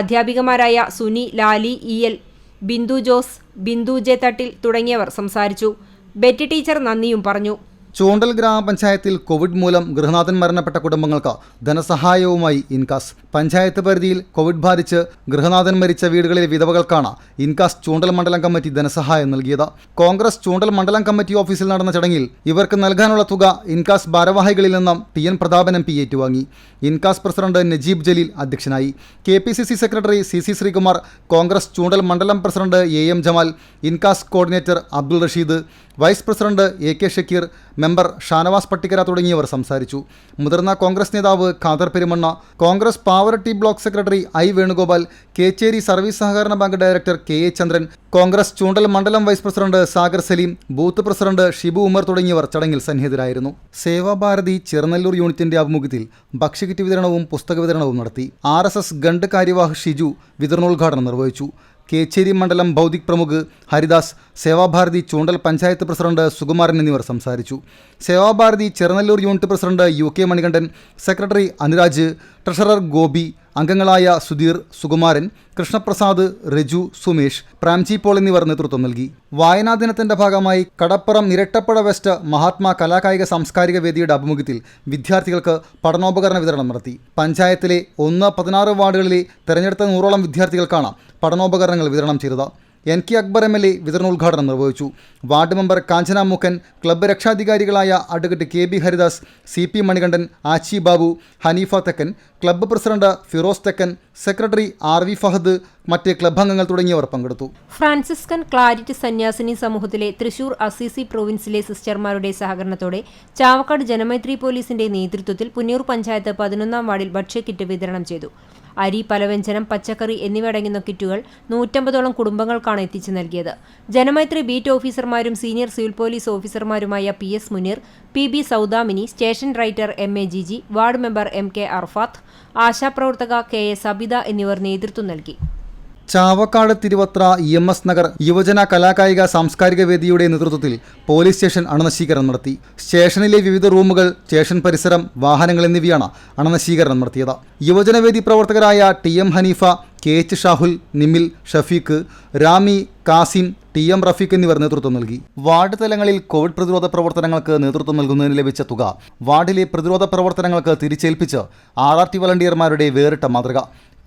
അധ്യാപികമാരായ സുനി, ലാലി EL, ബിന്ദു ജോസ്, ബിന്ദു J തട്ടിൽ തുടങ്ങിയവർ സംസാരിച്ചു. ബെറ്റി ടീച്ചർ നന്ദിയും പറഞ്ഞു. ചൂണ്ടൽ ഗ്രാമപഞ്ചായത്തിൽ കോവിഡ് മൂലം ഗൃഹനാഥൻ മരണപ്പെട്ട കുടുംബങ്ങൾക്ക് ധനസഹായവുമായി ഇൻകാസ്. പഞ്ചായത്ത് പരിധിയിൽ കോവിഡ് ബാധിച്ച് ഗൃഹനാഥൻ മരിച്ച വീടുകളിലെ വിധവകൾക്കാണ് ഇൻകാസ് ചൂണ്ടൽ മണ്ഡലം കമ്മിറ്റി ധനസഹായം നൽകിയത്. കോൺഗ്രസ് ചൂണ്ടൽ മണ്ഡലം കമ്മിറ്റി ഓഫീസിൽ നടന്ന ചടങ്ങിൽ ഇവർക്ക് നൽകാനുള്ള തുക ഇൻകാസ് ഭാരവാഹികളിൽ നിന്നും TN പ്രതാപൻ MP ഏറ്റുവാങ്ങി. ഇൻകാസ് പ്രസിഡന്റ് നജീബ് ജലീൽ അധ്യക്ഷനായി. KPCC secretary CC Sreekumar, Congress Choondal മണ്ഡലം പ്രസിഡന്റ് AM ജമാൽ, ഇൻകാസ് coordinator Abdul Rasheed, vice president AK Shakeer, member Shanavas Pattikkara തുടങ്ങിയവർ സംസാരിച്ചു. മുതിർന്ന കോൺഗ്രസ് നേതാവ് Khader Perumanna, Congress Pavaratty block secretary I Venugopal, Kechery service സഹകരണ bank director KA Chandran, Congress Choondal മണ്ഡലം vice president Sagar Saleem, booth president Shibu Umar തുടങ്ങിയവർ ചടങ്ങിൽ സന്നിഹിതരായിരുന്നു. സേവാഭാരതി ചെറുനല്ലൂർ യൂണിറ്റിന്റെ ആഭിമുഖ്യത്തിൽ ഭക്ഷ്യകിറ്റ് വിതരണവും പുസ്തക വിതരണവും നടത്തി. RSS ഗണ്ട് കാര്യവാഹ് ഷിജു വിതരണോദ്ഘാടനം നിർവഹിച്ചു. കേച്ചേരി മണ്ഡലം ഭൗതിക് പ്രമുഖ് ഹരിദാസ്, സേവാഭാരതി ചൂണ്ടൽ പഞ്ചായത്ത് പ്രസിഡന്റ് സുകുമാരൻ എന്നിവർ സംസാരിച്ചു. Sevabharathi Cherunallur unit president UK Manikandan, secretary Anuraj, treasurer Gopi, അംഗങ്ങളായ സുധീർ, സുകുമാരൻ, കൃഷ്ണപ്രസാദ്, രജു, സുമേഷ്, പ്രാംജി പോൾ എന്നിവർ നേതൃത്വം നൽകി. വായനാ ദിനത്തിന്റെ ഭാഗമായി കടപ്പുറം ഇരട്ടപ്പട വെസ്റ്റ് മഹാത്മാ കലാകായിക സാംസ്കാരിക വേദിയുടെ ആഭിമുഖ്യത്തിൽ വിദ്യാർത്ഥികൾക്ക് പഠനോപകരണ വിതരണം നടത്തി. പഞ്ചായത്തിലെ 1-16 വാർഡുകളിലെ തെരഞ്ഞെടുത്ത 100ഓളം വിദ്യാർത്ഥികൾക്കാണ് പഠനോപകരണങ്ങൾ വിതരണം ചെയ്തത്. NK അക്ബർ MLA വിതരണോദ്ഘാടനം നിർവഹിച്ചു. Ward member Kanchana Mookkan, club രക്ഷാധികാരികളായ advocate KB Haridas, CP Manikandan, Achi Babu, Haneefa Thekkan, club president Firoz തെക്കൻ, സെക്രട്ടറി RV ഫഹദ്, മറ്റ് ക്ലബ്ബ് അംഗങ്ങൾ തുടങ്ങിയവർ പങ്കെടുത്തു. ഫ്രാൻസിസ്കൻ ക്ലാരിറ്റ് സന്യാസിനി സമൂഹത്തിലെ തൃശൂർ അസീസി പ്രൊവിൻസിലെ സിസ്റ്റർമാരുടെ സഹകരണത്തോടെ ചാവക്കാട് ജനമൈത്രി പോലീസിന്റെ നേതൃത്വത്തിൽ പുന്നൂർ പഞ്ചായത്ത് 11ാം വാർഡിൽ ഭക്ഷ്യക്കിറ്റ് വിതരണം ചെയ്തു. അരി, പലവ്യഞ്ജനം, പച്ചക്കറി എന്നിവ അടങ്ങുന്ന കിറ്റുകൾ 150ഓളം കുടുംബങ്ങൾക്കാണ് എത്തിച്ചു നൽകിയത്. ജനമൈത്രി ബീറ്റ് ഓഫീസർമാരും സീനിയർ സിവിൽ പോലീസ് ഓഫീസർമാരുമായ PS Muneer, PB Saudamini, station writer MA Jiji, ward member MK Arfath, ആശാപ്രവർത്തക KA സബിത എന്നിവർ നേതൃത്വം നൽകി. ചാവക്കാട് തിരുവത്ര EMS നഗർ യുവജന കലാകായിക സാംസ്കാരിക വേദിയുടെ നേതൃത്വത്തിൽ പോലീസ് സ്റ്റേഷൻ അണുനശീകരണം നടത്തി. സ്റ്റേഷനിലെ വിവിധ റൂമുകൾ, സ്റ്റേഷൻ പരിസരം, വാഹനങ്ങൾ എന്നിവയാണ് അണുനശീകരണം നടത്തിയത്. യുവജനവേദി പ്രവർത്തകരായ TM Haneefa, KH Shahul, Nimil, Shafeeq, രാമി, Kasim, TM Rafeeq എന്നിവർ നേതൃത്വം നൽകി. വാർഡ് തലങ്ങളിൽ കോവിഡ് പ്രതിരോധ പ്രവർത്തനങ്ങൾക്ക് നേതൃത്വം നൽകുന്നതിന് ലഭിച്ച തുക വാർഡിലെ പ്രതിരോധ പ്രവർത്തനങ്ങൾക്ക് തിരിച്ചേൽപ്പിച്ച് RRT വളണ്ടിയർമാരുടെ വേറിട്ട മാതൃക.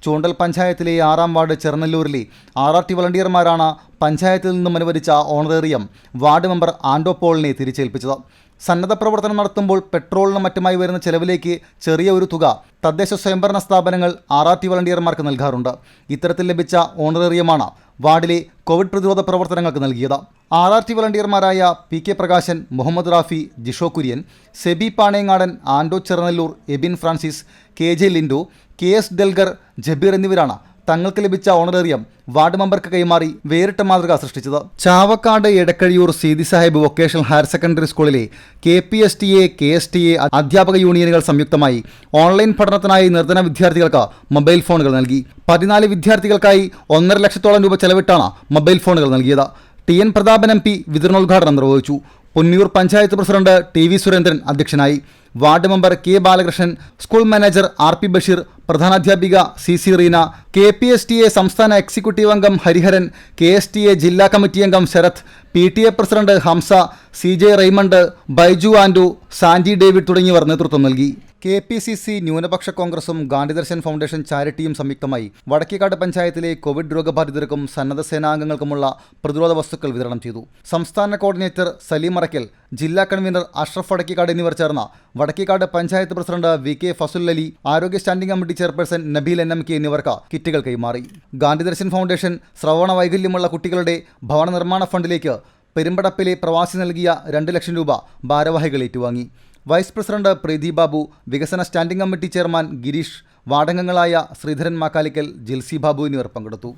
ചൂണ്ടൽ പഞ്ചായത്തിലെ 6ാം വാർഡ് ചെറുനല്ലൂരിലെ RRT വളണ്ടിയർമാരാണ് പഞ്ചായത്തിൽ നിന്നും അനുവദിച്ച ഓണറേറിയം വാർഡ് മെമ്പർ ആൻഡോ പോളിനെ തിരിച്ചേൽപ്പിച്ചത്. സന്നദ്ധ പ്രവർത്തനം നടത്തുമ്പോൾ പെട്രോളിനും മറ്റുമായി വരുന്ന ചെലവിലേക്ക് ചെറിയ ഒരു തുക തദ്ദേശ സ്വയംഭരണ സ്ഥാപനങ്ങൾ RRT വളണ്ടിയർമാർക്ക് നൽകാറുണ്ട്. ഇത്തരത്തിൽ ലഭിച്ച ഓണറേറിയമാണ് വാർഡിലെ കോവിഡ് പ്രതിരോധ പ്രവർത്തനങ്ങൾക്ക് നൽകിയത്. RRT വളണ്ടിയർമാരായ PK Prakashan, Muhammad Rafi, Jisho Kurian, Seby Panengadan, Ando Cheranallur, Ebin Francis, KJ Lindu, KS Delgar, Jabeer എന്നിവരാണ് തങ്ങൾക്ക് ലഭിച്ച ഓണറേറിയം വാർഡ് മെമ്പർക്ക് കൈമാറി വേറിട്ട മാതൃക സൃഷ്ടിച്ചത്. Chavakkad Edakkazhiyur Seethi Sahib vocational higher secondary സ്കൂളിലെ KPSTA, KSTA അധ്യാപക യൂണിയനുകൾ സംയുക്തമായി ഓൺലൈൻ പഠനത്തിനായി നിർധന വിദ്യാർത്ഥികൾക്ക് മൊബൈൽ ഫോണുകൾ നൽകി. 14 വിദ്യാർത്ഥികൾക്കായി 1.5 ലക്ഷത്തോളം രൂപ ചെലവിട്ടാണ് മൊബൈൽ ഫോണുകൾ നൽകിയത്. TN പ്രതാപൻ MP വിതരണോദ്ഘാടനം നിർവഹിച്ചു. പൊന്നിയൂർ പഞ്ചായത്ത് പ്രസിഡന്റ് TV സുരേന്ദ്രൻ അധ്യക്ഷനായി. Ward member K Balakrishnan, school manager RP Basheer, പ്രധാനാധ്യാപിക CC റീന, KPSTA സംസ്ഥാന എക്സിക്യൂട്ടീവ് അംഗം ഹരിഹരൻ, KSTA ജില്ലാ കമ്മിറ്റി അംഗം Sarath, PTA president Hamsa, CJ Raymond, Baiju Andu, Sanji David തുടങ്ങിയവർ നേതൃത്വം നൽകി. KPCC ന്യൂനപക്ഷ കോൺഗ്രസും ഗാന്ധിദർശൻ ഫൗണ്ടേഷൻ ചാരിറ്റിയും സംയുക്തമായി വടക്കേക്കാട് പഞ്ചായത്തിലെ കോവിഡ് രോഗബാധിതർക്കും സന്നദ്ധ സേനാംഗങ്ങൾക്കുമുള്ള പ്രതിരോധ വസ്തുക്കൾ വിതരണം ചെയ്തു. സംസ്ഥാന കോർഡിനേറ്റർ സലീം അറക്കൽ, ജില്ലാ കൺവീനർ അഷ്റഫ് വടക്കേക്കാട് എന്നിവർ ചേർന്ന വടക്കേക്കാട് പഞ്ചായത്ത് പ്രസിഡന്റ് VK ഫസുൽ അലി, ആരോഗ്യ standing committee chairperson Nabeel NMK എന്നിവർക്ക് കിറ്റുകൾ കൈമാറി. ഗാന്ധിദർശൻ ഫൗണ്ടേഷൻ ശ്രവണ വൈകല്യമുള്ള കുട്ടികളുടെ ഭവന നിർമ്മാണ ഫണ്ടിലേക്ക് പെരുമ്പടപ്പിലെ പ്രവാസി നൽകിയ 2 ലക്ഷം രൂപ ഭാരവാഹികൾ ഏറ്റുവാങ്ങി. വൈസ് പ്രസിഡന്റ് പ്രീതി ബാബു, വികസന സ്റ്റാൻഡിംഗ് കമ്മിറ്റി ചെയർമാൻ ഗിരീഷ്, വാർഡംഗങ്ങളായ ശ്രീധരൻ മാക്കാലിക്കൽ, ജിൽസി ബാബു എന്നിവർ പങ്കെടുത്തു.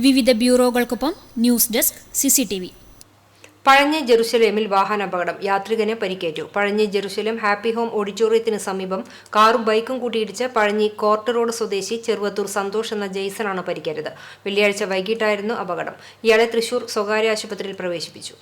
വിവിധ ബ്യൂറോകൾക്കൊപ്പം ന്യൂസ് ഡെസ്ക് CCTV. പഴഞ്ഞി ജെറുസലേമിൽ വാഹനാപകടം, യാത്രികന് പരിക്കേറ്റു. പഴഞ്ഞി ജെറുസലേം ഹാപ്പി ഹോം ഓഡിറ്റോറിയത്തിന് സമീപം കാറും ബൈക്കും കൂട്ടിയിടിച്ച് പഴഞ്ഞി കോർട്ട് റോഡ് സ്വദേശി ചെറുവത്തൂർ സന്തോഷ് എന്ന ജെയ്സനാണ് പരിക്കേറ്റത്. വെള്ളിയാഴ്ച വൈകിട്ടായിരുന്നു അപകടം. ഇയാളെ തൃശൂർ സ്വകാര്യ ആശുപത്രിയിൽ പ്രവേശിപ്പിച്ചു.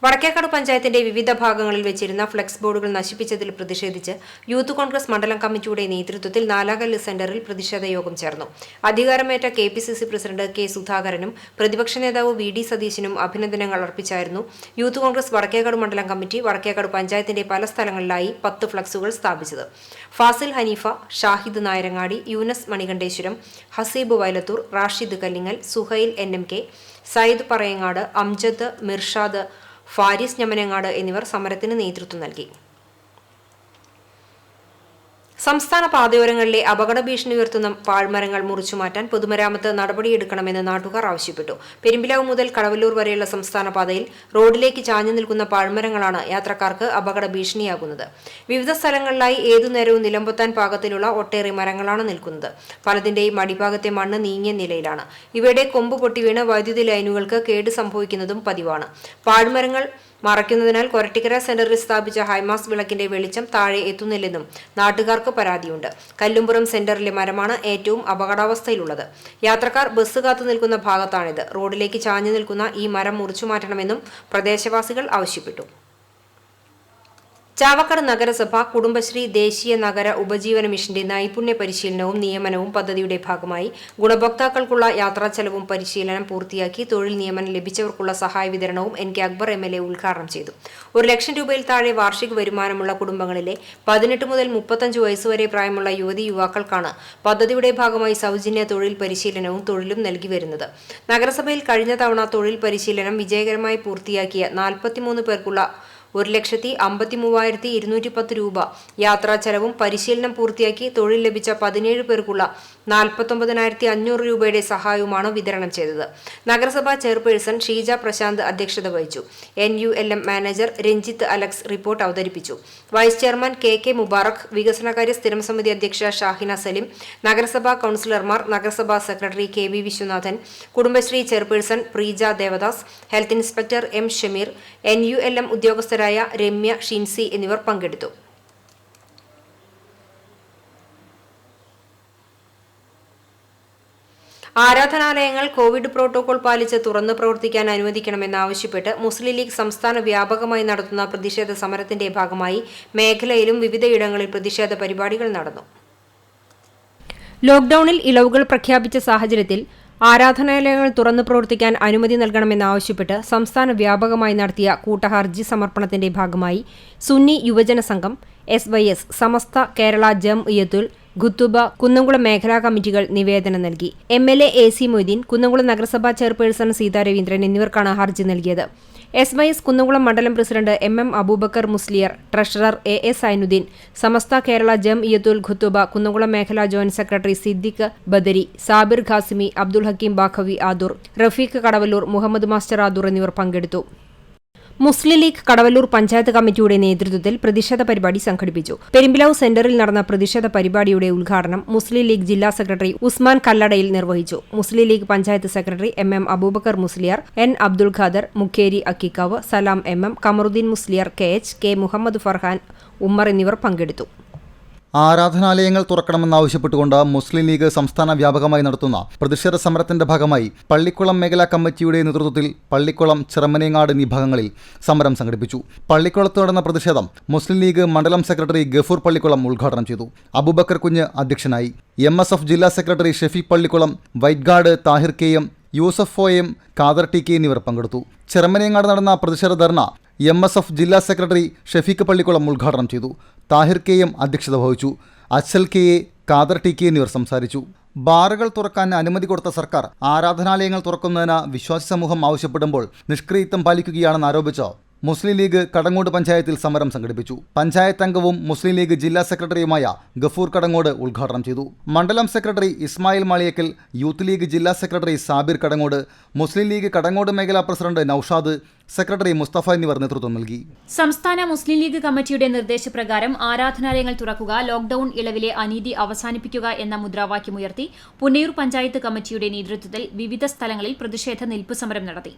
വടക്കേക്കാട് പഞ്ചായത്തിന്റെ വിവിധ ഭാഗങ്ങളിൽ വെച്ചിരുന്ന ഫ്ലെക്സ് ബോർഡുകൾ നശിപ്പിച്ചതിൽ പ്രതിഷേധിച്ച് യൂത്ത് കോൺഗ്രസ് മണ്ഡലം കമ്മിറ്റിയുടെ നേതൃത്വത്തിൽ നാലാകല്ല് സെന്ററിൽ പ്രതിഷേധ യോഗം ചേർന്നു. അധികാരമേറ്റ KPCC പ്രസിഡന്റ് K സുധാകരനും പ്രതിപക്ഷ നേതാവ് VD സതീശനും അഭിനന്ദനങ്ങൾ അർപ്പിച്ചായിരുന്നു യൂത്ത് കോൺഗ്രസ് വടക്കേക്കാട് മണ്ഡലം കമ്മിറ്റി വടക്കേക്കാട് പഞ്ചായത്തിന്റെ പല സ്ഥലങ്ങളിലായി 10 ഫ്ലക്സുകൾ സ്ഥാപിച്ചത്. ഫാസിൽ ഹനീഫ, ഷാഹിദ് നായരങ്ങാടി, യൂനസ് മണികണ്ഠേശ്വരം, ഹസീബ് വയലത്തൂർ, റാഷിദ് കല്ലിങ്ങൽ, സുഹൈൽ NMK, സയ്യിദ് പറയങ്ങാട്, അംജദ്, മിർഷാദ്, ഫാരിസ് ഞമനങ്ങാട് എന്നിവർ സമരത്തിന് നേതൃത്വം നൽകി. സംസ്ഥാന പാതയോരങ്ങളിലെ അപകട ഭീഷണി ഉയർത്തുന്ന പാഴ്മരങ്ങൾ മുറിച്ചുമാറ്റാൻ പൊതുമരാമത്ത് നടപടിയെടുക്കണമെന്ന് നാട്ടുകാർ ആവശ്യപ്പെട്ടു. പെരുമ്പിലാവ് മുതൽ കടവല്ലൂർ വരെയുള്ള സംസ്ഥാന പാതയിൽ റോഡിലേക്ക് ചാഞ്ഞു നിൽക്കുന്ന പാഴ്മരങ്ങളാണ് യാത്രക്കാർക്ക് അപകട ഭീഷണിയാകുന്നത്. വിവിധ സ്ഥലങ്ങളിലായി ഏതു നേരവും നിലംപൊത്താൻ പാകത്തിലുള്ള ഒട്ടേറെ മരങ്ങളാണ് നിൽക്കുന്നത്. പലതിന്റെയും അടിഭാഗത്തെ മണ്ണ് നീങ്ങിയ നിലയിലാണ്. ഇവയുടെ കൊമ്പ് പൊട്ടി വീണ് വൈദ്യുതി ലൈനുകൾക്ക് കേട് സംഭവിക്കുന്നതും പതിവാണ്. പാഴ്മരങ്ങൾ മറയ്ക്കുന്നതിനാൽ കൊരട്ടിക്കര സെന്ററിൽ സ്ഥാപിച്ച ഹൈമാസ് വിളക്കിന്റെ വെളിച്ചം താഴെ എത്തുന്നില്ലെന്നും നാട്ടുകാർക്ക് പരാതിയുണ്ട്. കല്ലുംപുറം സെന്ററിലെ മരമാണ് ഏറ്റവും അപകടാവസ്ഥയിലുള്ളത്. യാത്രക്കാർ ബസ് കാത്തു നിൽക്കുന്ന ഭാഗത്താണിത്. റോഡിലേക്ക് ചാഞ്ഞു നിൽക്കുന്ന ഈ മരം മുറിച്ചുമാറ്റണമെന്നും പ്രദേശവാസികൾ ആവശ്യപ്പെട്ടു. ചാവക്കാട് നഗരസഭ കുടുംബശ്രീ ദേശീയ നഗര ഉപജീവന മിഷന്റെ നൈപുണ്യ പരിശീലനവും നിയമനവും പദ്ധതിയുടെ ഭാഗമായി ഗുണഭോക്താക്കൾക്കുള്ള യാത്രാച്ചെലവും പരിശീലനം പൂർത്തിയാക്കി തൊഴിൽ നിയമനം ലഭിച്ചവർക്കുള്ള സഹായ വിതരണവും NK അക്ബർ MLA ഉദ്ഘാടനം ചെയ്തു. 1 ലക്ഷം രൂപയിൽ താഴെ വാർഷിക വരുമാനമുള്ള കുടുംബങ്ങളിലെ 18 മുതൽ 35 വയസ്സുവരെ പ്രായമുള്ള യുവതി യുവാക്കൾക്കാണ് പദ്ധതിയുടെ ഭാഗമായി സൗജന്യ തൊഴിൽ പരിശീലനവും തൊഴിലും നൽകി വരുന്നത്. നഗരസഭയിൽ കഴിഞ്ഞ തവണ തൊഴിൽ പരിശീലനം വിജയകരമായി പൂർത്തിയാക്കിയ 43 പേർക്കുള്ള 1,53,210 രൂപ യാത്രാച്ചെലവും പരിശീലനം പൂർത്തിയാക്കി തൊഴിൽ ലഭിച്ച 17 പേർക്കുള്ള 49,500 രൂപയുടെ സഹായവുമാണ് വിതരണം ചെയ്തത്. നഗരസഭാ ചെയർപേഴ്സൺ ഷീജ പ്രശാന്ത് അധ്യക്ഷത വഹിച്ചു. NULM manager Ranjith Alex report അവതരിപ്പിച്ചു. വൈസ് ചെയർമാൻ KK മുബാറക്, വികസനകാര്യ സ്ഥിരം സമിതി അധ്യക്ഷ ഷാഹിന സലിം, നഗരസഭാ കൌൺസിലർമാർ, നഗരസഭാ secretary KB Viswanathan, Kudumbashree chairperson Preeja Devadas, health inspector M Shameer, NULM ഉദ്യോഗസ്ഥരായ രമ്യ, ഷിൻസി എന്നിവർ പങ്കെടുത്തു. ആരാധനാലയങ്ങൾ കോവിഡ് പ്രോട്ടോകോൾ പാലിച്ച് തുറന്നു പ്രവർത്തിക്കാൻ അനുവദിക്കണമെന്നാവശ്യപ്പെട്ട് മുസ്ലിം ലീഗ് സംസ്ഥാന വ്യാപകമായി നടത്തുന്ന പ്രതിഷേധ സമരത്തിന്റെ ഭാഗമായി മേഖലയിലും വിവിധയിടങ്ങളിൽ പ്രതിഷേധ പരിപാടികൾ നടന്നു. ലോക്ഡൌണിൽ ഇളവുകൾ പ്രഖ്യാപിച്ച സാഹചര്യത്തിൽ ആരാധനാലയങ്ങൾ തുറന്നു പ്രവർത്തിക്കാൻ അനുമതി നൽകണമെന്നാവശ്യപ്പെട്ട് സംസ്ഥാന വ്യാപകമായി നടത്തിയ കൂട്ടഹർജി സമർപ്പണത്തിന്റെ ഭാഗമായി സുന്നി യുവജന സംഘം, SYS, സമസ്ത കേരള ജംഇയ്യത്തുൽ ഖുത്തുബ കുന്നംകുളം മേഖലാ കമ്മിറ്റികൾ നിവേദനം നൽകി. MLA AC മൊയ്തീൻ, കുന്നംകുളം നഗരസഭാ ചെയർപേഴ്സൺ സീതാ രവീന്ദ്രൻ എന്നിവർക്കാണ് ഹർജി നൽകിയത്. SYS കുന്നംകുളം മണ്ഡലം president MM Aboobacker Musliyar, treasurer AS Zainuddin, Samastha Kerala Jamiyyathul Khutuba Kunnamkulam മേഖലാ joint secretary Siddique Badari, Sabir Qasimi, Abdul Hakeem Baqavi Adoor, Rafeeq Kadavallur, Muhammad master Adoor എന്നിവർ പങ്കെടുത്തു. മുസ്ലിം ലീഗ് കടവല്ലൂർ പഞ്ചായത്ത് കമ്മിറ്റിയുടെ നേതൃത്വത്തിൽ പ്രതിഷേധ പരിപാടി സംഘടിപ്പിച്ചു. പെരുമ്പിലാവ് സെന്ററിൽ നടന്ന പ്രതിഷേധ പരിപാടിയുടെ ഉദ്ഘാടനം മുസ്ലിം ലീഗ് ജില്ലാ സെക്രട്ടറി ഉസ്മാൻ കല്ലടയിൽ നിർവഹിച്ചു. Muslim League panchayat secretary MM Aboobacker Musliyar, N Abdul Khader, Mukheri Akkikavu, Salam MM, Kamaruddin Musliyar, KH, K Muhammad Farhan Ummer എന്നിവർ പങ്കെടുത്തു. ആരാധനാലയങ്ങൾ തുറക്കണമെന്നാവശ്യപ്പെട്ടുകൊണ്ട് മുസ്ലിം ലീഗ് സംസ്ഥാന വ്യാപകമായി നടത്തുന്ന പ്രതിഷേധ സമരത്തിന്റെ ഭാഗമായി പള്ളിക്കുളം മേഖലാ കമ്മിറ്റിയുടെ നേതൃത്വത്തിൽ പള്ളിക്കുളം, ചിറമനേങ്ങാട് എന്നീ ഭാഗങ്ങളിൽ സമരം സംഘടിപ്പിച്ചു. പള്ളിക്കുളത്ത് നടന്ന പ്രതിഷേധം മുസ്ലിം ലീഗ് മണ്ഡലം സെക്രട്ടറി ഗഫൂർ പള്ളിക്കുളം ഉദ്ഘാടനം ചെയ്തു. അബൂബക്കർ കുഞ്ഞ് അധ്യക്ഷനായി. MSF ജില്ലാ secretary Shefeeq Pallikkulam, white guard Thahir KM, Yusuf OM, Khader TK എന്നിവർ പങ്കെടുത്തു. ചിറമനേങ്ങാട് നടന്ന പ്രതിഷേധ ധർണ MSF ജില്ലാ സെക്രട്ടറി ഷെഫീഖ് പള്ളിക്കുളം ഉദ്ഘാടനം ചെയ്തു. താഹിർ KM അധ്യക്ഷത വഹിച്ചു. അച്ഛൽ KA, ഖാദർ TK എന്നിവർ സംസാരിച്ചു. ബാറുകൾ തുറക്കാൻ അനുമതി കൊടുത്ത സർക്കാർ ആരാധനാലയങ്ങൾ തുറക്കുന്നതിന് വിശ്വാസി സമൂഹം ആവശ്യപ്പെടുമ്പോൾ നിഷ്ക്രിയത്വം പാലിക്കുകയാണെന്ന് ആരോപിച്ച് മുസ്ലിം ലീഗ് കടങ്ങോട് പഞ്ചായത്തിൽ സമരം സംഘടിപ്പിച്ചു. പഞ്ചായത്ത് അംഗവും മുസ്ലിം ലീഗ് ജില്ലാ സെക്രട്ടറിയുമായ ഗഫൂർ കടങ്ങോട് ഉദ്ഘാടനം ചെയ്തു. മണ്ഡലം secretary Ismail Maliyakkal, youth league ജില്ലാ സെക്രട്ടറി സാബിർ കടങ്ങോട്, മുസ്ലിം ലീഗ് കടങ്ങോട് മേഖലാ പ്രസിഡന്റ് നൌഷാദ്, സെക്രട്ടറി മുസ്തഫ എന്നിവർ നേതൃത്വം നൽകി. സംസ്ഥാന മുസ്ലിം ലീഗ് കമ്മിറ്റിയുടെ നിർദ്ദേശപ്രകാരം ആരാധനാലയങ്ങൾ തുറക്കുക, ലോക്ഡൌൺ ഇളവിലെ അനീതി അവസാനിപ്പിക്കുക എന്ന മുദ്രാവാക്യമുയർത്തി പുന്നയൂർ പഞ്ചായത്ത് കമ്മിറ്റിയുടെ നേതൃത്വത്തിൽ വിവിധ സ്ഥലങ്ങളിൽ പ്രതിഷേധ നിൽപ്പ് സമരം നടത്തി.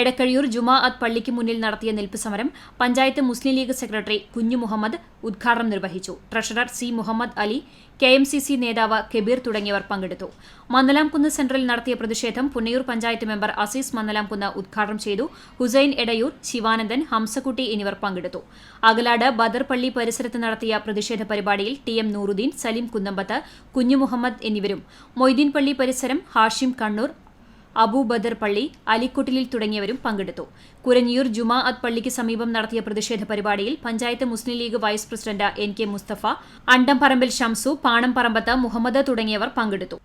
എടക്കഴിയൂർ ജുമാഅത്ത് പള്ളിക്ക് മുന്നിൽ നടത്തിയ നിൽപ്പ് സമരം പഞ്ചായത്ത് മുസ്ലിം ലീഗ് സെക്രട്ടറി കുഞ്ഞു മുഹമ്മദ് ഉദ്ഘാടനം നിർവഹിച്ചു. Treasurer C Muhammad Ali, KMCC നേതാവ് കബീർ തുടങ്ങിയവർ പങ്കെടുത്തു. മന്നലാംകുന്ന് സെന്ററിൽ നടത്തിയ പ്രതിഷേധം പുന്നയൂർ പഞ്ചായത്ത് മെമ്പർ അസീസ് മന്നലാംകുന്ന് ഉദ്ഘാടനം ചെയ്തു. ഹുസൈൻ എടയൂർ, ശിവാനന്ദൻ, ഹംസക്കുട്ടി എന്നിവർ പങ്കെടുത്തു. അകലാട് ബദർ പള്ളി പരിസരത്ത് നടത്തിയ പ്രതിഷേധ പരിപാടിയിൽ TM നൂറുദ്ദീൻ, സലീം കുന്നമ്പത്ത്, കുഞ്ഞു മുഹമ്മദ് എന്നിവരും, മൊയ്തീൻ പള്ളി പരിസരം ഹാഷിം കണ്ണൂർ, അബൂ ബദർ പള്ളി, അലിക്കുട്ടിലിൽ തുടങ്ങിയവരും പങ്കെടുത്തു. കുരഞ്ഞിയൂർ ജുമാഅത്ത് പള്ളിക്ക് സമീപം നടത്തിയ പ്രതിഷേധ പരിപാടിയിൽ panchayat Muslim League vice president NK Musthafa, Andamparambil Shamsu, Panamparambath Muhammad തുടങ്ങിയവർ പങ്കെടുത്തു.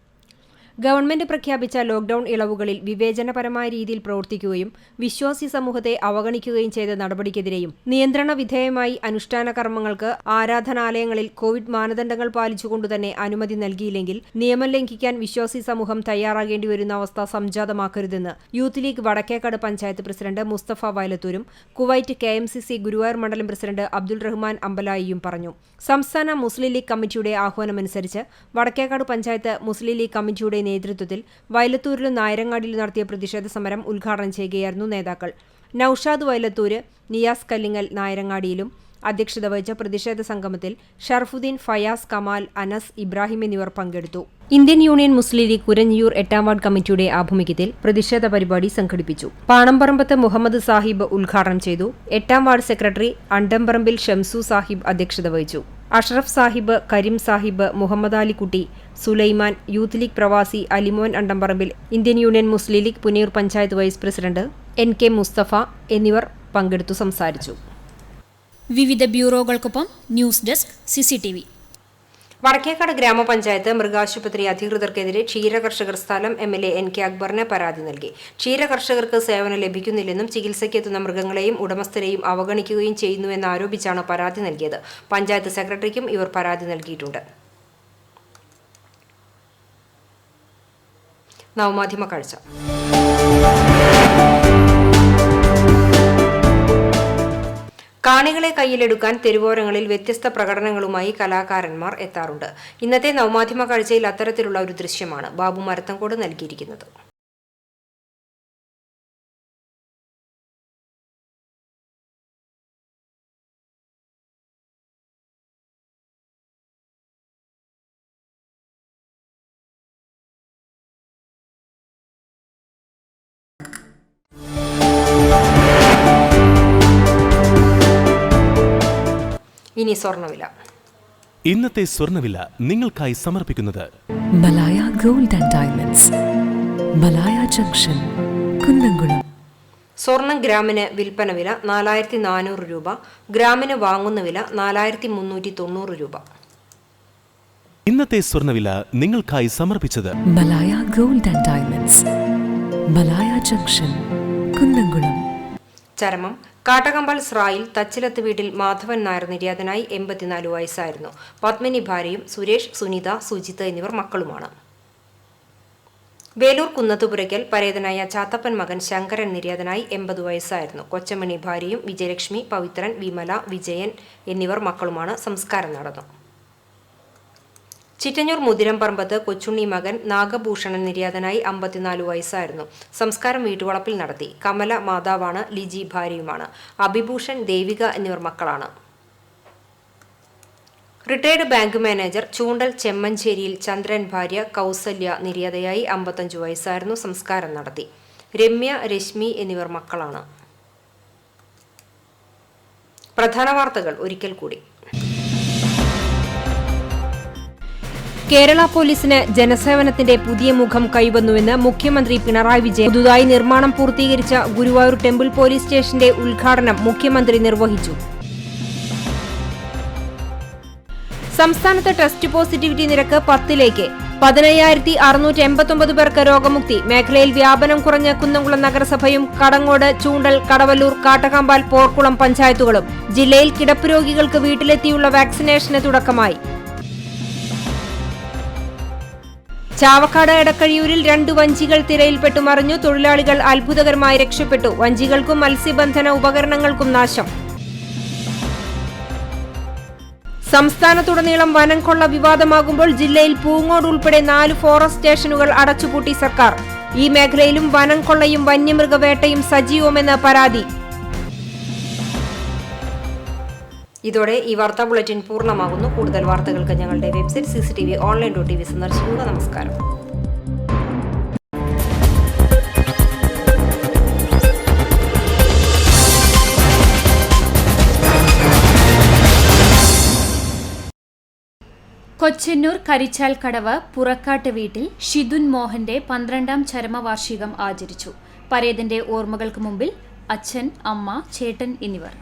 ഗവൺമെന്റ് പ്രഖ്യാപിച്ച ലോക്ഡൌൺ ഇളവുകളിൽ വിവേചനപരമായ രീതിയിൽ പ്രവർത്തിക്കുകയും വിശ്വാസി സമൂഹത്തെ അവഗണിക്കുകയും ചെയ്ത നടപടിക്കെതിരെയും നിയന്ത്രണ വിധേയമായി അനുഷ്ഠാന കർമ്മങ്ങൾക്ക് ആരാധനാലയങ്ങളിൽ കോവിഡ് മാനദണ്ഡങ്ങൾ പാലിച്ചുകൊണ്ടുതന്നെ അനുമതി നൽകിയില്ലെങ്കിൽ നിയമം ലംഘിക്കാൻ വിശ്വാസി സമൂഹം തയ്യാറാകേണ്ടി വരുന്ന അവസ്ഥ സംജാതമാക്കരുതെന്ന് youth League Vadakkekad panchayat president Musthafa വയലത്തൂരും കുവൈറ്റ് KMCC ഗുരുവായൂർ മണ്ഡലം പ്രസിഡന്റ് അബ്ദുൾ റഹ്മാൻ അമ്പലായിയും പറഞ്ഞു. സംസ്ഥാന മുസ്ലിം ലീഗ് കമ്മിറ്റിയുടെ ആഹ്വാനമനുസരിച്ച് വടക്കേക്കാട് പഞ്ചായത്ത് മുസ്ലിം ലീഗ് കമ്മിറ്റിയുടെ നേതൃത്വത്തിൽ വയലത്തൂരിലും നായരങ്ങാടിയിലും നടത്തിയ പ്രതിഷേധ സമരം ഉദ്ഘാടനം ചെയ്യുകയായിരുന്നു നേതാക്കൾ. നൌഷാദ് വയലത്തൂര്, നിയാസ് കല്ലിങ്ങൽ നായരങ്ങാടിയിലും അധ്യക്ഷത വഹിച്ച പ്രതിഷേധ സംഗമത്തിൽ ഷർഫുദ്ദീൻ, ഫയാസ്, കമാൽ, അനസ്, ഇബ്രാഹിം എന്നിവർ പങ്കെടുത്തു. Indian Union Muslim league Kuranjiyur 8ാം ward കമ്മിറ്റിയുടെ ആഭിമുഖ്യത്തിൽ പ്രതിഷേധ പരിപാടി സംഘടിപ്പിച്ചു. പാണംപറമ്പത്ത് മുഹമ്മദ് സാഹിബ് ഉദ്ഘാടനം ചെയ്തു. 8ാം വാർഡ് സെക്രട്ടറി അണ്ടംപറമ്പിൽ ഷംസു സാഹിബ് അധ്യക്ഷത വഹിച്ചു. അഷ്റഫ് സാഹിബ്, കരീം സാഹിബ്, മുഹമ്മദ് അലിക്കുട്ടി, സുലൈമാൻ, യൂത്ത് ലീഗ് പ്രവാസി Alimon Andamparambil, Indian Union Muslim League Punnayur panchayat vice president NK Musthafa എന്നിവർ പങ്കെടുത്തു സംസാരിച്ചു. വിവിധ ബ്യൂറോകൾക്കൊപ്പം ന്യൂസ് ഡെസ്ക് CCTV. വടക്കേക്കാട് ഗ്രാമപഞ്ചായത്ത് മൃഗാശുപത്രി അധികൃതർക്കെതിരെ ക്ഷീരകർഷകർ സ്ഥലം MLA NK അക്ബറിന് പരാതി നൽകി. ക്ഷീരകർഷകർക്ക് സേവനം ലഭിക്കുന്നില്ലെന്നും ചികിത്സയ്ക്കെത്തുന്ന മൃഗങ്ങളെയും ഉടമസ്ഥരെയും അവഗണിക്കുകയും ചെയ്യുന്നുവെന്നാരോപിച്ചാണ് പരാതി നൽകിയത്. പഞ്ചായത്ത് സെക്രട്ടറിക്കും ഇവർ പരാതി നൽകിയിട്ടുണ്ട്. നവമാധ്യമ കാഴ്ച. കാണികളെ കയ്യിലെടുക്കാൻ തെരുവോരങ്ങളിൽ വ്യത്യസ്ത പ്രകടനങ്ങളുമായി കലാകാരന്മാർ എത്താറുണ്ട്. ഇന്നത്തെ നവമാധ്യമ കാഴ്ചയിൽ അത്തരത്തിലുള്ള ഒരു ദൃശ്യമാണ് ബാബു മരത്തങ്കോട് നൽകിയിരിക്കുന്നത്. ഇനി സ്വർണ്ണവില. ഇന്നത്തെ സ്വർണ്ണവില നിങ്ങൾക്കായി സമർപ്പിക്കുന്നത് Malaya gold and diamonds, Malaya junction, Kunnamkulam. സ്വർണം ഗ്രാമിന് വിൽപ്പന വില 4400 രൂപ, ഗ്രാമിന് വാങ്ങുന്ന വില 4390 രൂപ. ഇന്നത്തെ സ്വർണ്ണവില നിങ്ങൾക്കായി സമർപ്പിച്ചത് Malaya gold and diamonds, Malaya junction, Kunnamkulam. ചരമം കാട്ടകമ്പാൽ സ്രായിൽ തച്ചിലത്ത് വീട്ടിൽ മാധവൻ നായർ നിര്യാതനായി 84 വയസ്സായിരുന്നു. പത്മിനി ഭാര്യയും സുരേഷ്, സുനിത, സുജിത്ത് എന്നിവർ മക്കളുമാണ്. വേലൂർ കുന്നത്തുപുരയ്ക്കൽ പരേതനായ ചാത്തപ്പൻ മകൻ ശങ്കരൻ നിര്യാതനായി 80 വയസ്സായിരുന്നു. കൊച്ചമണി ഭാര്യയും വിജയലക്ഷ്മി, പവിത്രൻ, വിമല, വിജയൻ എന്നിവർ മക്കളുമാണ്. സംസ്കാരം നടന്നു. ചിറ്റഞ്ഞൂർ മുതിരംപറമ്പത്ത് കൊച്ചുണ്ണി മകൻ നാഗഭൂഷണൻ നിര്യാതനായി 54 വയസ്സായിരുന്നു. സംസ്കാരം വീട്ടുവളപ്പിൽ നടത്തി. കമല മാതാവാണ്, ലിജി ഭാര്യയുമാണ്. അഭിഭൂഷൺ, ദേവിക എന്നിവർ മക്കളാണ്. റിട്ടയർഡ് ബാങ്ക് മാനേജർ ചൂണ്ടൽ ചെമ്മഞ്ചേരിയിൽ ചന്ദ്രൻ ഭാര്യ കൗസല്യ നിര്യാതയായി 55 വയസ്സായിരുന്നു. സംസ്കാരം നടത്തി. രമ്യ, രശ്മി എന്നിവർ മക്കളാണ്. പ്രധാന വാർത്തകൾ ഒരിക്കൽ കൂടി. കേരള പോലീസിന് ജനസേവനത്തിന്റെ പുതിയ മുഖം കൈവന്നുവെന്ന് മുഖ്യമന്ത്രി പിണറായി വിജയൻ. പുതുതായി നിർമ്മാണം പൂർത്തീകരിച്ച ഗുരുവായൂർ ടെമ്പിൾ പോലീസ് സ്റ്റേഷന്റെ ഉദ്ഘാടനം മുഖ്യമന്ത്രി നിർവഹിച്ചു. സംസ്ഥാനത്ത് ടെസ്റ്റ് പോസിറ്റിവിറ്റി നിരക്ക് 10ലേക്ക്. 15,689 പേർക്ക് രോഗമുക്തി. മേഖലയിൽ വ്യാപനം കുറഞ്ഞ കുന്നംകുളം നഗരസഭയും കടങ്ങോട്, ചൂണ്ടൽ, കടവല്ലൂർ, കാട്ടകമ്പാൽ, പോർക്കുളം പഞ്ചായത്തുകളും. ജില്ലയിൽ കിടപ്പ് രോഗികൾക്ക് വീട്ടിലെത്തിയുള്ള വാക്സിനേഷന് തുടക്കമായി. ചാവക്കാട് എടക്കഴിയൂരിൽ 2 വഞ്ചികൾ തിരയിൽപ്പെട്ടു മറിഞ്ഞു. തൊഴിലാളികൾ അത്ഭുതകരമായി രക്ഷപ്പെട്ടു. വഞ്ചികൾക്കും മത്സ്യബന്ധന ഉപകരണങ്ങൾക്കും നാശം. സംസ്ഥാനത്തുടനീളം വനം കൊള്ള വിവാദമാകുമ്പോൾ ജില്ലയിൽ പൂങ്ങോട് ഉൾപ്പെടെ 4 ഫോറസ്റ്റ് സ്റ്റേഷനുകൾ അടച്ചുപൂട്ടി സർക്കാർ. ഈ മേഖലയിലും വനം കൊള്ളയും വന്യമൃഗവേട്ടയും സജീവമെന്ന് പരാതി. ഇതോടെ ഈ വാർത്താ ബുള്ളറ്റിൻ പൂർണ്ണമാകുന്നു. കൂടുതൽ വാർത്തകൾക്ക് ഞങ്ങളുടെ വെബ്സൈറ്റ് cctv.online.tv സന്ദർശിക്കുക. നമസ്കാരം. കൊച്ചന്നൂർ കരിച്ചാൽ കടവ് പുറക്കാട്ട് വീട്ടിൽ ഷിതുൻ മോഹന്റെ 12ാം ചരമവാർഷികം ആചരിച്ചു. പരേതന്റെ ഓർമ്മകൾക്ക് മുമ്പിൽ അച്ഛൻ, അമ്മ, ചേട്ടൻ എന്നിവർ.